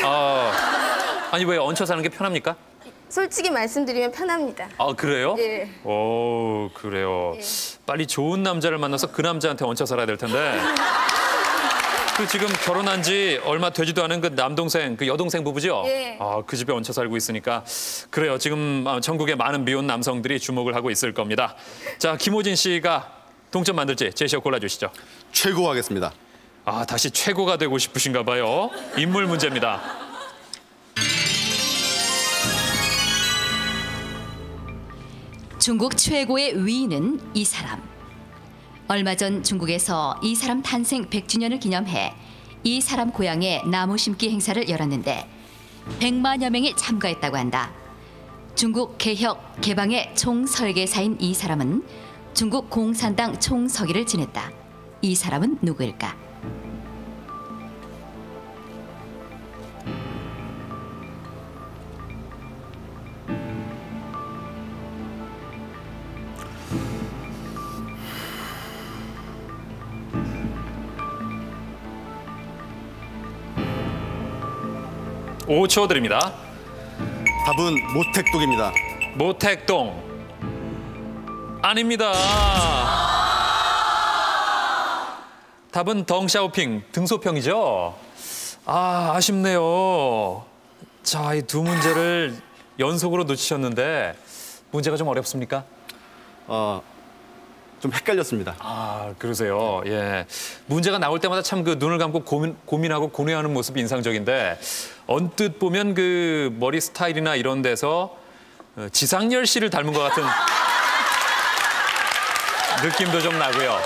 아니, 왜 얹혀 사는 게 편합니까? 솔직히 말씀드리면 편합니다. 그래요? 예. 오, 그래요. 예. 빨리 좋은 남자를 만나서 그 남자한테 얹혀 살아야 될 텐데. 그 지금 결혼한 지 얼마 되지도 않은 그 남동생, 그 여동생 부부죠? 예. 그 집에 얹혀 살고 있으니까. 그래요. 지금 전국의 많은 미혼 남성들이 주목을 하고 있을 겁니다. 자, 김호진 씨가 동점 만들지 제시어 골라주시죠. 최고 하겠습니다. 다시 최고가 되고 싶으신가 봐요. 인물 문제입니다. 중국 최고의 위인은 이 사람. 얼마 전 중국에서 이 사람 탄생 100주년을 기념해 이 사람 고향에 나무 심기 행사를 열었는데 100만여 명이 참가했다고 한다. 중국 개혁, 개방의 총설계사인 이 사람은 중국 공산당 총서기를 지냈다. 이 사람은 누구일까? 오 초 드립니다. 답은 모택동입니다. 모택동. 아닙니다. 답은 덩샤오핑, 등소평이죠. 아쉽네요. 자, 이 두 문제를 연속으로 놓치셨는데 문제가 좀 어렵습니까? 좀 헷갈렸습니다. 그러세요. 예. 문제가 나올 때마다 참 그 눈을 감고 고민하고 고뇌하는 모습이 인상적인데 언뜻 보면 그 머리 스타일이나 이런 데서 지상렬 씨를 닮은 것 같은 느낌도 좀 나고요.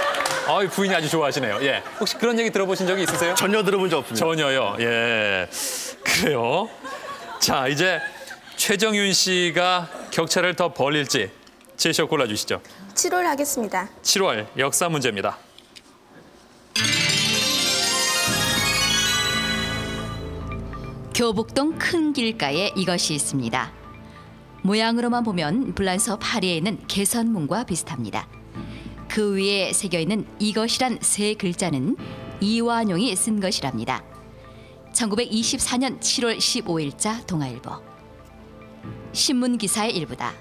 부인이 아주 좋아하시네요. 예. 혹시 그런 얘기 들어보신 적이 있으세요? 전혀 들어본 적 없습니다. 전혀요. 예. 그래요. 자, 이제 최정윤 씨가 격차를 더 벌릴지 제시어 골라주시죠. 7월 하겠습니다. 7월 역사 문제입니다. 교북동 큰 길가에 이것이 있습니다. 모양으로만 보면 불란서 파리에 있는 개선문과 비슷합니다. 그 위에 새겨있는 이것이란 세 글자는 이완용이 쓴 것이랍니다. 1924년 7월 15일자 동아일보. 신문 기사의 일부다.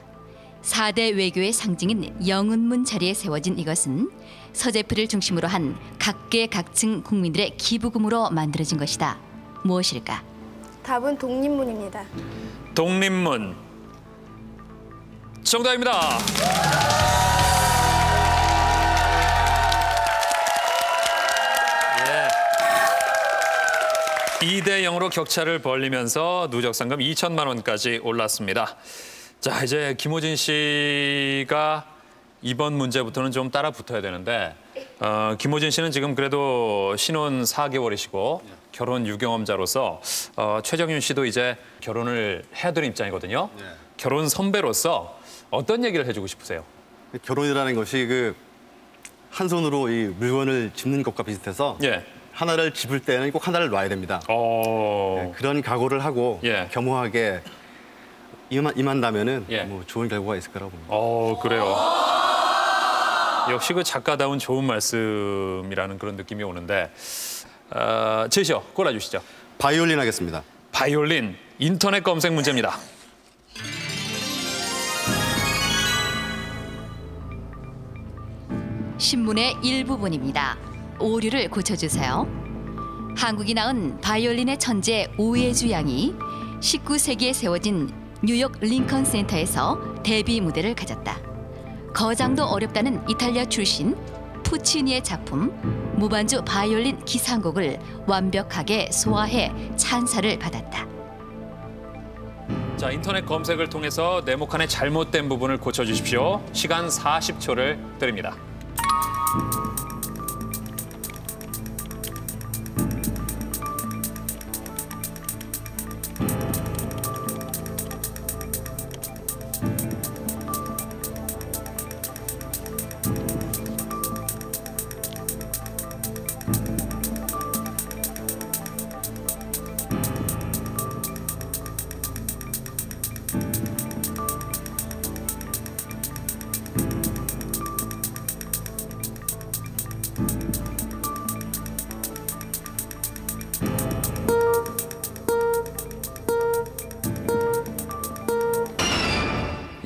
4대 외교의 상징인 영은문 자리에 세워진 이것은 서재프를 중심으로 한 각계각층 국민들의 기부금으로 만들어진 것이다. 무엇일까? 답은 독립문입니다. 독립문. 정답입니다. 예. 2대0으로 격차를 벌리면서 누적 상금 2천만 원까지 올랐습니다. 자, 이제 김호진 씨가 이번 문제부터는 좀 따라 붙어야 되는데 김호진 씨는 지금 그래도 신혼 4개월이시고 결혼 유경험자로서 최정윤 씨도 이제 결혼을 해야 되는 입장이거든요. 결혼 선배로서 어떤 얘기를 해주고 싶으세요? 결혼이라는 것이 한 손으로 이 물건을 짚는 것과 비슷해서 하나를 짚을 때는 꼭 하나를 놔야 됩니다. 그런 각오를 하고 겸허하게 임한다면은 뭐 좋은 결과가 있을 거라고 봅니다. 그래요. 역시 그 작가다운 좋은 말씀이라는 그런 느낌이 오는데 제시어 골라주시죠. 바이올린 하겠습니다. 바이올린. 인터넷 검색 문제입니다. 신문의 일부분입니다. 오류를 고쳐주세요. 한국이 낳은 바이올린의 천재 오예주 양이 19세기에 세워진 뉴욕 링컨 센터에서 데뷔 무대를 가졌다. 거장도 어렵다는 이탈리아 출신 푸치니의 작품 무반주 바이올린 기상곡을 완벽하게 소화해 찬사를 받았다. 자, 인터넷 검색을 통해서 네모칸의 잘못된 부분을 고쳐주십시오. 시간 40초를 드립니다.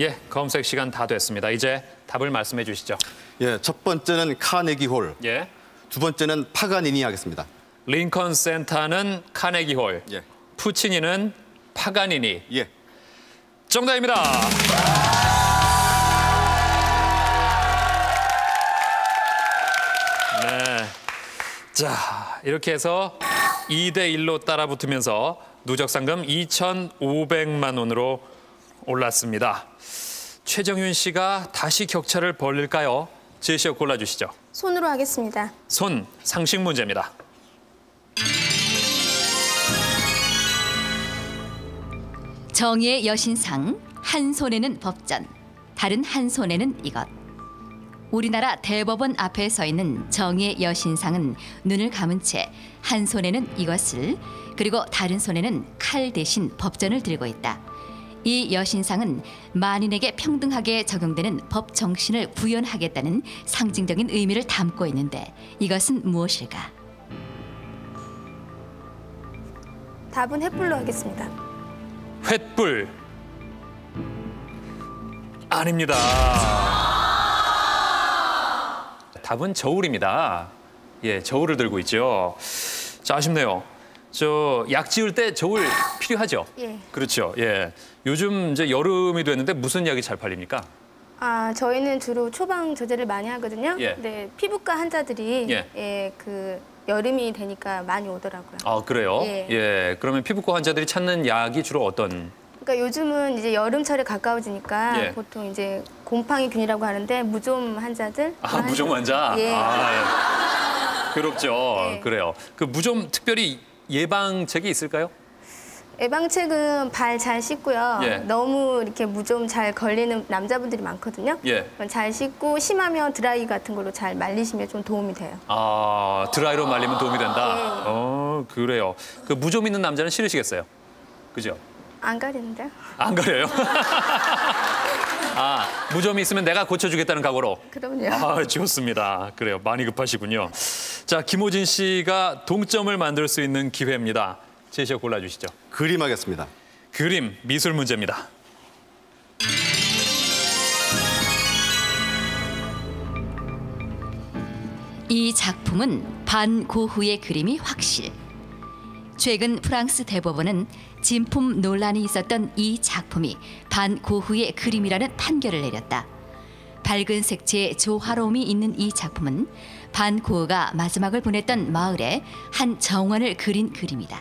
예, 검색 시간 다 됐습니다. 이제 답을 말씀해 주시죠. 예, 첫 번째는 카네기 홀. 예. 두 번째는 파가니니 하겠습니다. 링컨 센터는 카네기 홀. 예. 푸치니는 파가니니. 예. 정답입니다. 네. 자, 이렇게 해서 2대1로 따라붙으면서 누적 상금 2,500만 원으로 올랐습니다. 최정윤 씨가 다시 격차를 벌릴까요? 제시어 골라주시죠. 손으로 하겠습니다. 손, 상식 문제입니다. 정의의 여신상, 한 손에는 법전, 다른 한 손에는 이것. 우리나라 대법원 앞에 서 있는 정의의 여신상은 눈을 감은 채 한 손에는 이것을, 그리고 다른 손에는 칼 대신 법전을 들고 있다. 이 여신상은 만인에게 평등하게 적용되는 법 정신을 구현하겠다는 상징적인 의미를 담고 있는데 이것은 무엇일까? 답은 횃불로 하겠습니다. 횃불. 아닙니다. 답은 저울입니다. 예, 저울을 들고 있죠. 자, 아쉽네요. 저 약 지을 때 저울 필요하죠? 예. 그렇죠. 예. 요즘 이제 여름이 됐는데 무슨 약이 잘 팔립니까? 저희는 주로 초방 조제를 많이 하거든요. 예. 네, 피부과 환자들이 그 여름이 되니까 많이 오더라고요. 아, 그래요? 예. 예. 그러면 피부과 환자들이 찾는 약이 주로 어떤? 그러니까 요즘은 이제 여름철에 가까워지니까 예. 보통 이제 곰팡이균이라고 하는데 무좀 환자들. 무좀 환자? 예. 예. 괴롭죠. 예. 그래요. 그 무좀 특별히 예방책이 있을까요? 예방책은 발 잘 씻고요. 예. 너무 이렇게 무좀 잘 걸리는 남자분들이 많거든요. 예. 잘 씻고 심하면 드라이 같은 걸로 잘 말리시면 좀 도움이 돼요. 드라이로 말리면 도움이 된다? 예. 그래요. 그 무좀 있는 남자는 싫으시겠어요? 그죠? 안 가리는데요? 안 가려요? 무좀이 있으면 내가 고쳐주겠다는 각오로? 그럼요. 좋습니다. 그래요. 많이 급하시군요. 자, 김호진 씨가 동점을 만들 수 있는 기회입니다. 제시어 골라주시죠. 그림 하겠습니다. 그림, 미술 문제입니다. 이 작품은 반고흐의 그림이 확실. 최근 프랑스 대법원은 진품 논란이 있었던 이 작품이 반고흐의 그림이라는 판결을 내렸다. 밝은 색채의 조화로움이 있는 이 작품은 반고흐가 마지막을 보냈던 마을에 한 정원을 그린 그림이다.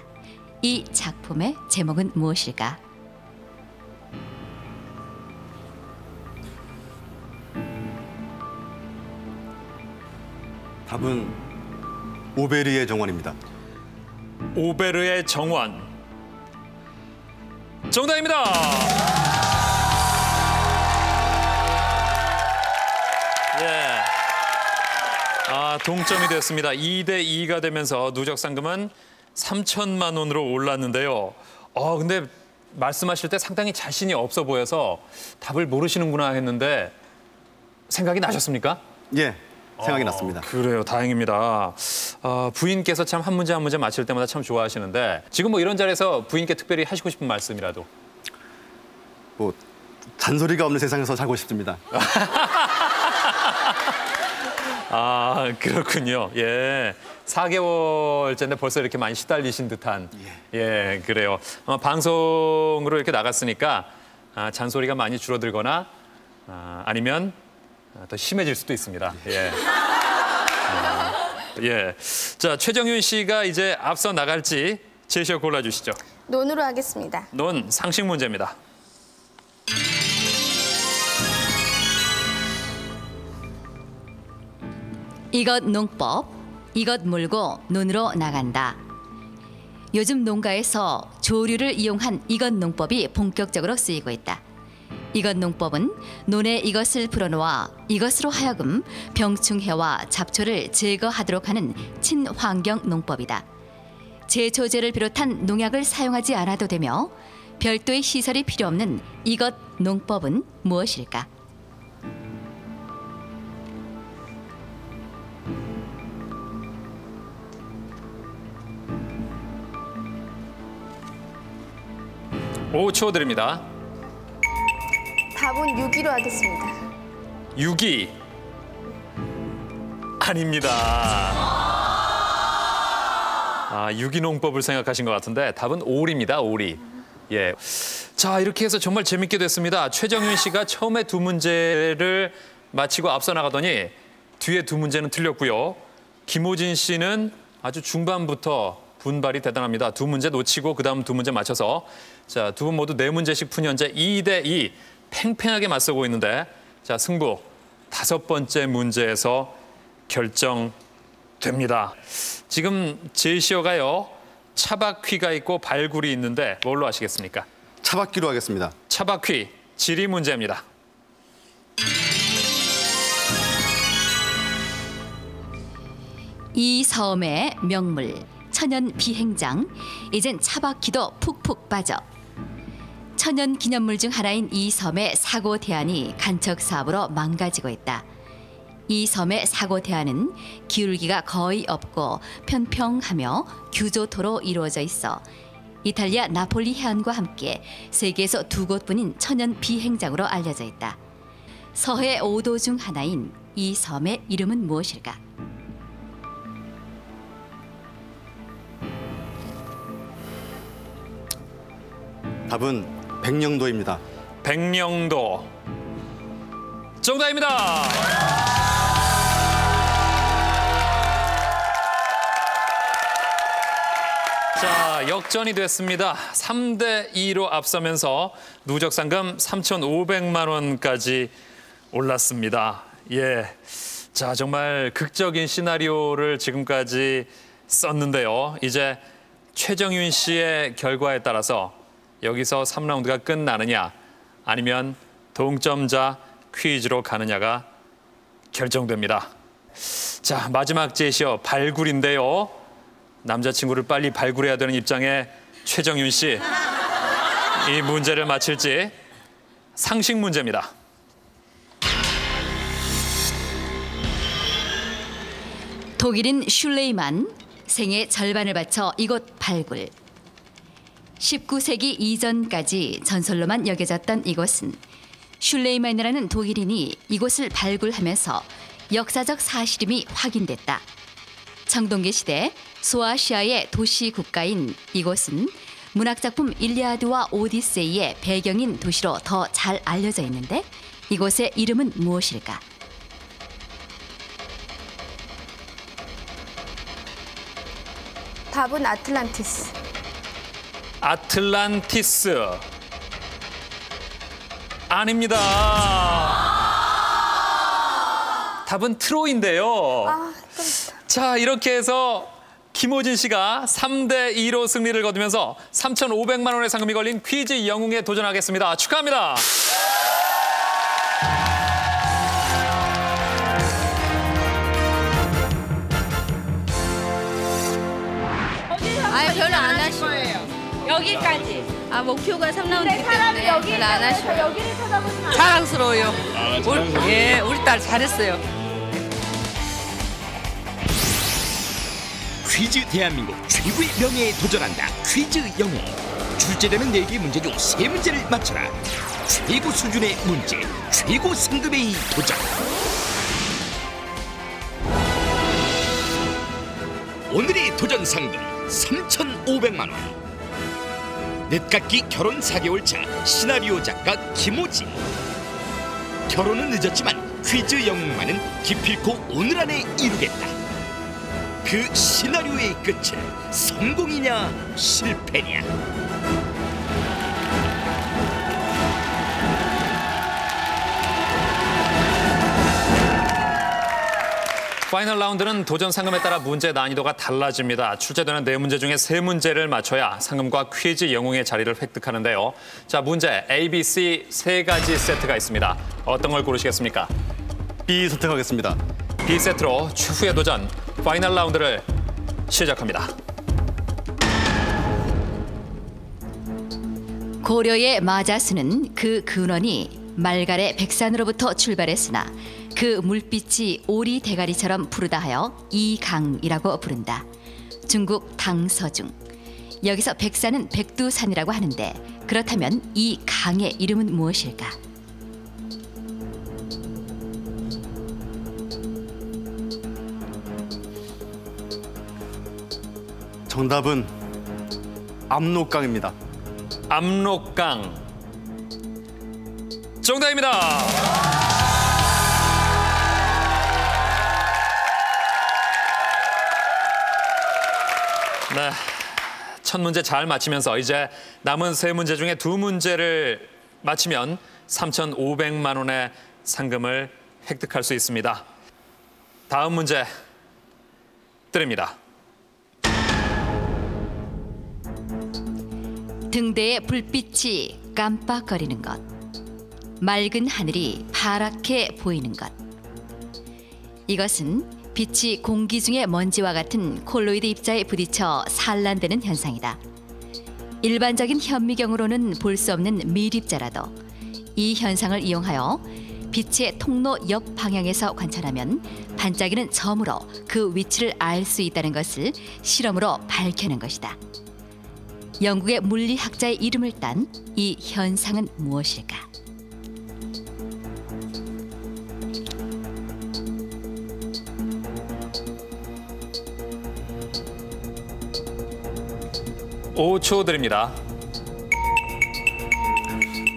이 작품의 제목은 무엇일까? 답은 오베르의 정원입니다. 오베르의 정원. 정답입니다. 예. 동점이 됐습니다. 2대2가 되면서 누적 상금은 3천만 원으로 올랐는데요. 근데 말씀하실 때 상당히 자신이 없어 보여서 답을 모르시는구나 했는데 생각이 나셨습니까? 예, 생각이 났습니다. 그래요, 다행입니다. 부인께서 참 한 문제 한 문제 맞힐 때마다 참 좋아하시는데 지금 뭐 이런 자리에서 부인께 특별히 하시고 싶은 말씀이라도. 잔소리가 없는 세상에서 살고 싶습니다. 그렇군요. 예. 4개월째인데 벌써 이렇게 많이 시달리신 듯한. 예, 그래요. 아마 방송으로 이렇게 나갔으니까 잔소리가 많이 줄어들거나 아니면 더 심해질 수도 있습니다. 예. 예. 자, 최정윤 씨가 이제 앞서 나갈지 제시어 골라주시죠. 논으로 하겠습니다. 논, 상식 문제입니다. 이것 농법, 이것 물고 논으로 나간다. 요즘 농가에서 조류를 이용한 이것 농법이 본격적으로 쓰이고 있다. 이것 농법은 논에 이것을 불어놓아 이것으로 하여금 병충해와 잡초를 제거하도록 하는 친환경 농법이다. 제초제를 비롯한 농약을 사용하지 않아도 되며 별도의 시설이 필요 없는 이것 농법은 무엇일까? (5초) 드립니다. 답은 6위로 하겠습니다. 6위 아닙니다. 유기농법을 생각하신 것 같은데 답은 오리입니다. 오리. 예. 자, 이렇게 해서 정말 재밌게 됐습니다. 최정윤 씨가 처음에 두 문제를 마치고 앞서 나가더니 뒤에 두 문제는 틀렸고요. 김호진 씨는 아주 중반부터 분발이 대단합니다. 두 문제 놓치고 그다음 두 문제 맞춰서 자, 두 분 모두 네 문제씩 푼 현재 2대2 팽팽하게 맞서고 있는데 자, 승부 다섯 번째 문제에서 결정됩니다. 지금 제시어가요. 차바퀴가 있고 발굴이 있는데 뭘로 하시겠습니까? 차바퀴로 하겠습니다. 차바퀴 지리 문제입니다. 이 섬의 명물 천연 비행장, 이젠 차바퀴도 푹푹 빠져. 천연 기념물 중 하나인 이 섬의 사고 대안이 간척 사업으로 망가지고 있다. 이 섬의 사고 대안은 기울기가 거의 없고 편평하며 규조토로 이루어져 있어 이탈리아 나폴리 해안과 함께 세계에서 두 곳뿐인 천연 비행장으로 알려져 있다. 서해 5도 중 하나인 이 섬의 이름은 무엇일까? 답은 백령도입니다. 백령도 정답입니다. 자, 역전이 됐습니다. 3대2로 앞서면서 누적 상금 3,500만 원까지 올랐습니다. 예, 자, 정말 극적인 시나리오를 지금까지 썼는데요. 이제 최정윤 씨의 결과에 따라서 여기서 3라운드가 끝나느냐 아니면 동점자 퀴즈로 가느냐가 결정됩니다. 자, 마지막 제시어 발굴인데요. 남자친구를 빨리 발굴해야 되는 입장의 최정윤 씨. 이 문제를 맞힐지 상식 문제입니다. 독일인 슐레이만 생의 절반을 바쳐 이곳 발굴. 19세기 이전까지 전설로만 여겨졌던 이곳은 슐레이만이라는 독일인이 이곳을 발굴하면서 역사적 사실임이 확인됐다. 청동기 시대 소아시아의 도시 국가인 이곳은 문학작품 일리아드와 오디세이의 배경인 도시로 더 잘 알려져 있는데 이곳의 이름은 무엇일까? 답은 아틀란티스. 아틀란티스 아닙니다. 답은 트로이인데요. 자, 이렇게 해서 김호진 씨가 3대2로 승리를 거두면서 3,500만 원의 상금이 걸린 퀴즈 영웅에 도전하겠습니다. 축하합니다. 아예 별로 안 하시고요. 여기까지. 목표가 3라운드이기 때문에 별로 안 하시고. 여기를 쳐다보시면 자랑스러워요. 우리 딸 잘했어요. 퀴즈 대한민국 최고의 명예에 도전한다. 퀴즈 영웅. 출제되는 4개 문제 중 3문제를 맞춰라. 최고 수준의 문제, 최고 상금의 도전. 오늘의 도전 상금 3,500만 원. 늦깎이 결혼 4개월 차 시나리오 작가 김호진. 결혼은 늦었지만 퀴즈 영웅만은 기필코 오늘 안에 이루겠다. 그 시나리오의 끝은 성공이냐 실패냐. 파이널 라운드는 도전 상금에 따라 문제 난이도가 달라집니다. 출제되는 4문제 중에 3문제를 맞춰야 상금과 퀴즈 영웅의 자리를 획득하는데요. 자, 문제 A, B, C 3가지 세트가 있습니다. 어떤 걸 고르시겠습니까? B 선택하겠습니다. B 세트로 최후의 도전 파이널 라운드를 시작합니다. 고려의 마자수는 그 근원이 말갈의 백산으로부터 출발했으나 그 물빛이 오리 대가리처럼 푸르다 하여 이강이라고 부른다. 중국 당서중. 여기서 백산은 백두산이라고 하는데 그렇다면 이 강의 이름은 무엇일까? 정답은 압록강입니다. 압록강. 정답입니다. 네, 첫 문제 잘 맞히면서 이제 남은 세 문제 중에 두 문제를 맞히면 3,500만 원의 상금을 획득할 수 있습니다. 다음 문제 드립니다. 등대의 불빛이 깜빡거리는 것, 맑은 하늘이 파랗게 보이는 것. 이것은 빛이 공기 중의 먼지와 같은 콜로이드 입자에 부딪혀 산란되는 현상이다. 일반적인 현미경으로는 볼 수 없는 밀입자라도 이 현상을 이용하여 빛의 통로 옆 방향에서 관찰하면 반짝이는 점으로 그 위치를 알 수 있다는 것을 실험으로 밝혀낸 것이다. 영국의 물리학자의 이름을 딴 이 현상은 무엇일까? (5초) 드립니다.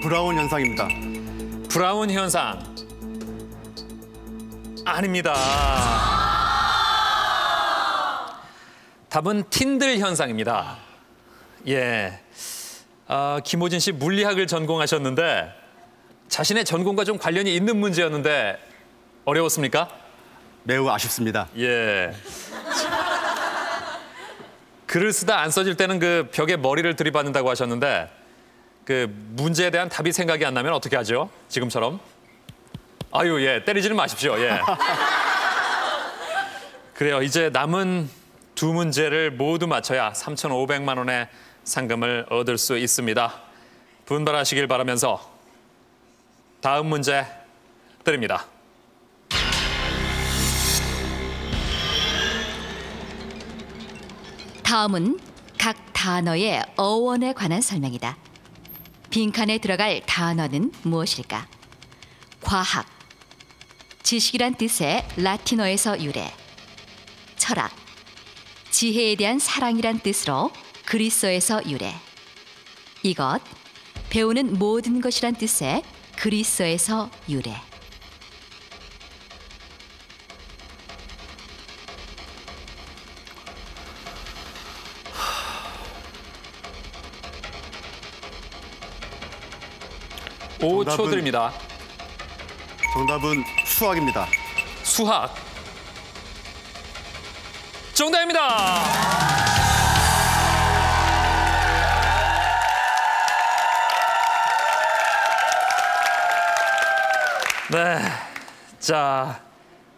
브라운 현상입니다. 브라운 현상. 아닙니다. 답은 틴들 현상입니다. 예, 김호진 씨 물리학을 전공하셨는데 자신의 전공과 좀 관련이 있는 문제였는데 어려웠습니까? 매우 아쉽습니다. 예. 글을 쓰다 안 써질 때는 그 벽에 머리를 들이받는다고 하셨는데 그 문제에 대한 답이 생각이 안 나면 어떻게 하죠? 지금처럼? 아유, 예, 때리지는 마십시오. 예. 그래요. 이제 남은 두 문제를 모두 맞춰야 3,500만 원의 상금을 얻을 수 있습니다. 분발하시길 바라면서 다음 문제 드립니다. 다음은 각 단어의 어원에 관한 설명이다. 빈칸에 들어갈 단어는 무엇일까? 과학, 지식이란 뜻의 라틴어에서 유래. 철학, 지혜에 대한 사랑이란 뜻으로 그리스어에서 유래. 이것, 배우는 모든 것이란 뜻의 그리스어에서 유래. (5초) 드립니다. 정답은 수학입니다. 수학. 정답입니다. 네, 자,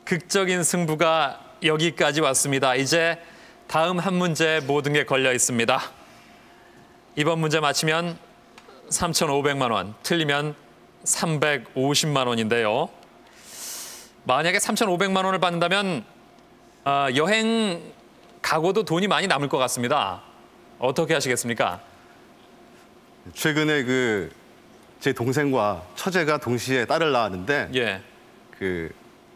극적인 승부가 여기까지 왔습니다. 이제 다음 한 문제에 모든 게 걸려 있습니다. 이번 문제 맞히면 3,500만 원, 틀리면 350만 원인데요. 만약에 3,500만 원을 받는다면 여행 가고도 돈이 많이 남을 것 같습니다. 어떻게 하시겠습니까? 최근에 제 동생과 처제가 동시에 딸을 낳았는데 예.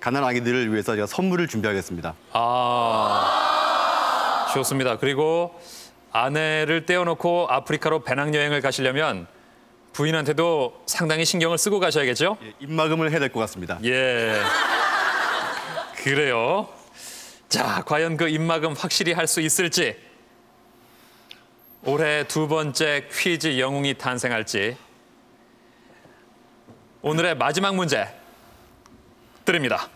가난한 아기들을 위해서 제가 선물을 준비하겠습니다. 아, 좋습니다. 그리고 아내를 떼어놓고 아프리카로 배낭여행을 가시려면 부인한테도 상당히 신경을 쓰고 가셔야겠죠? 예, 입막음을 해야 될 것 같습니다. 예, 그래요. 자, 과연 그 입막음 확실히 할 수 있을지, 올해 두 번째 퀴즈 영웅이 탄생할지, 오늘의 마지막 문제 드립니다.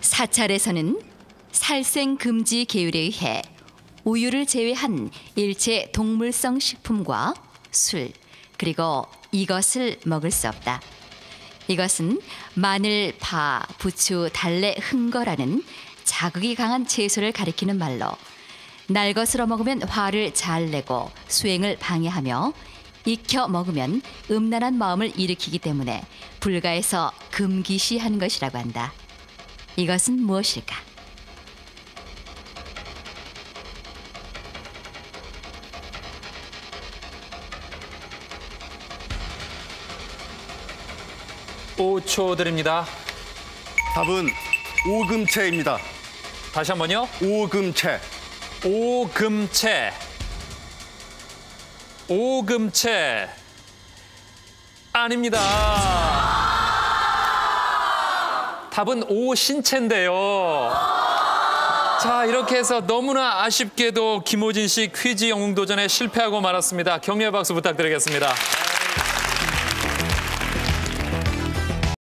사찰에서는 살생 금지 계율에 의해 우유를 제외한 일체 동물성 식품과 술, 그리고 이것을 먹을 수 없다. 이것은 마늘, 파, 부추, 달래, 흥거라는 자극이 강한 채소를 가리키는 말로 날 것으로 먹으면 화를 잘 내고 수행을 방해하며 익혀 먹으면 음란한 마음을 일으키기 때문에 불가에서 금기시한 것이라고 한다. 이것은 무엇일까? (5초) 드립니다. 답은 오금체입니다. 다시 한번요. 오금체. 오금체. 오금체. 아닙니다. 답은 오신체인데요. 자, 이렇게 해서 너무나 아쉽게도 김호진 씨 퀴즈 영웅 도전에 실패하고 말았습니다. 격려의 박수 부탁드리겠습니다.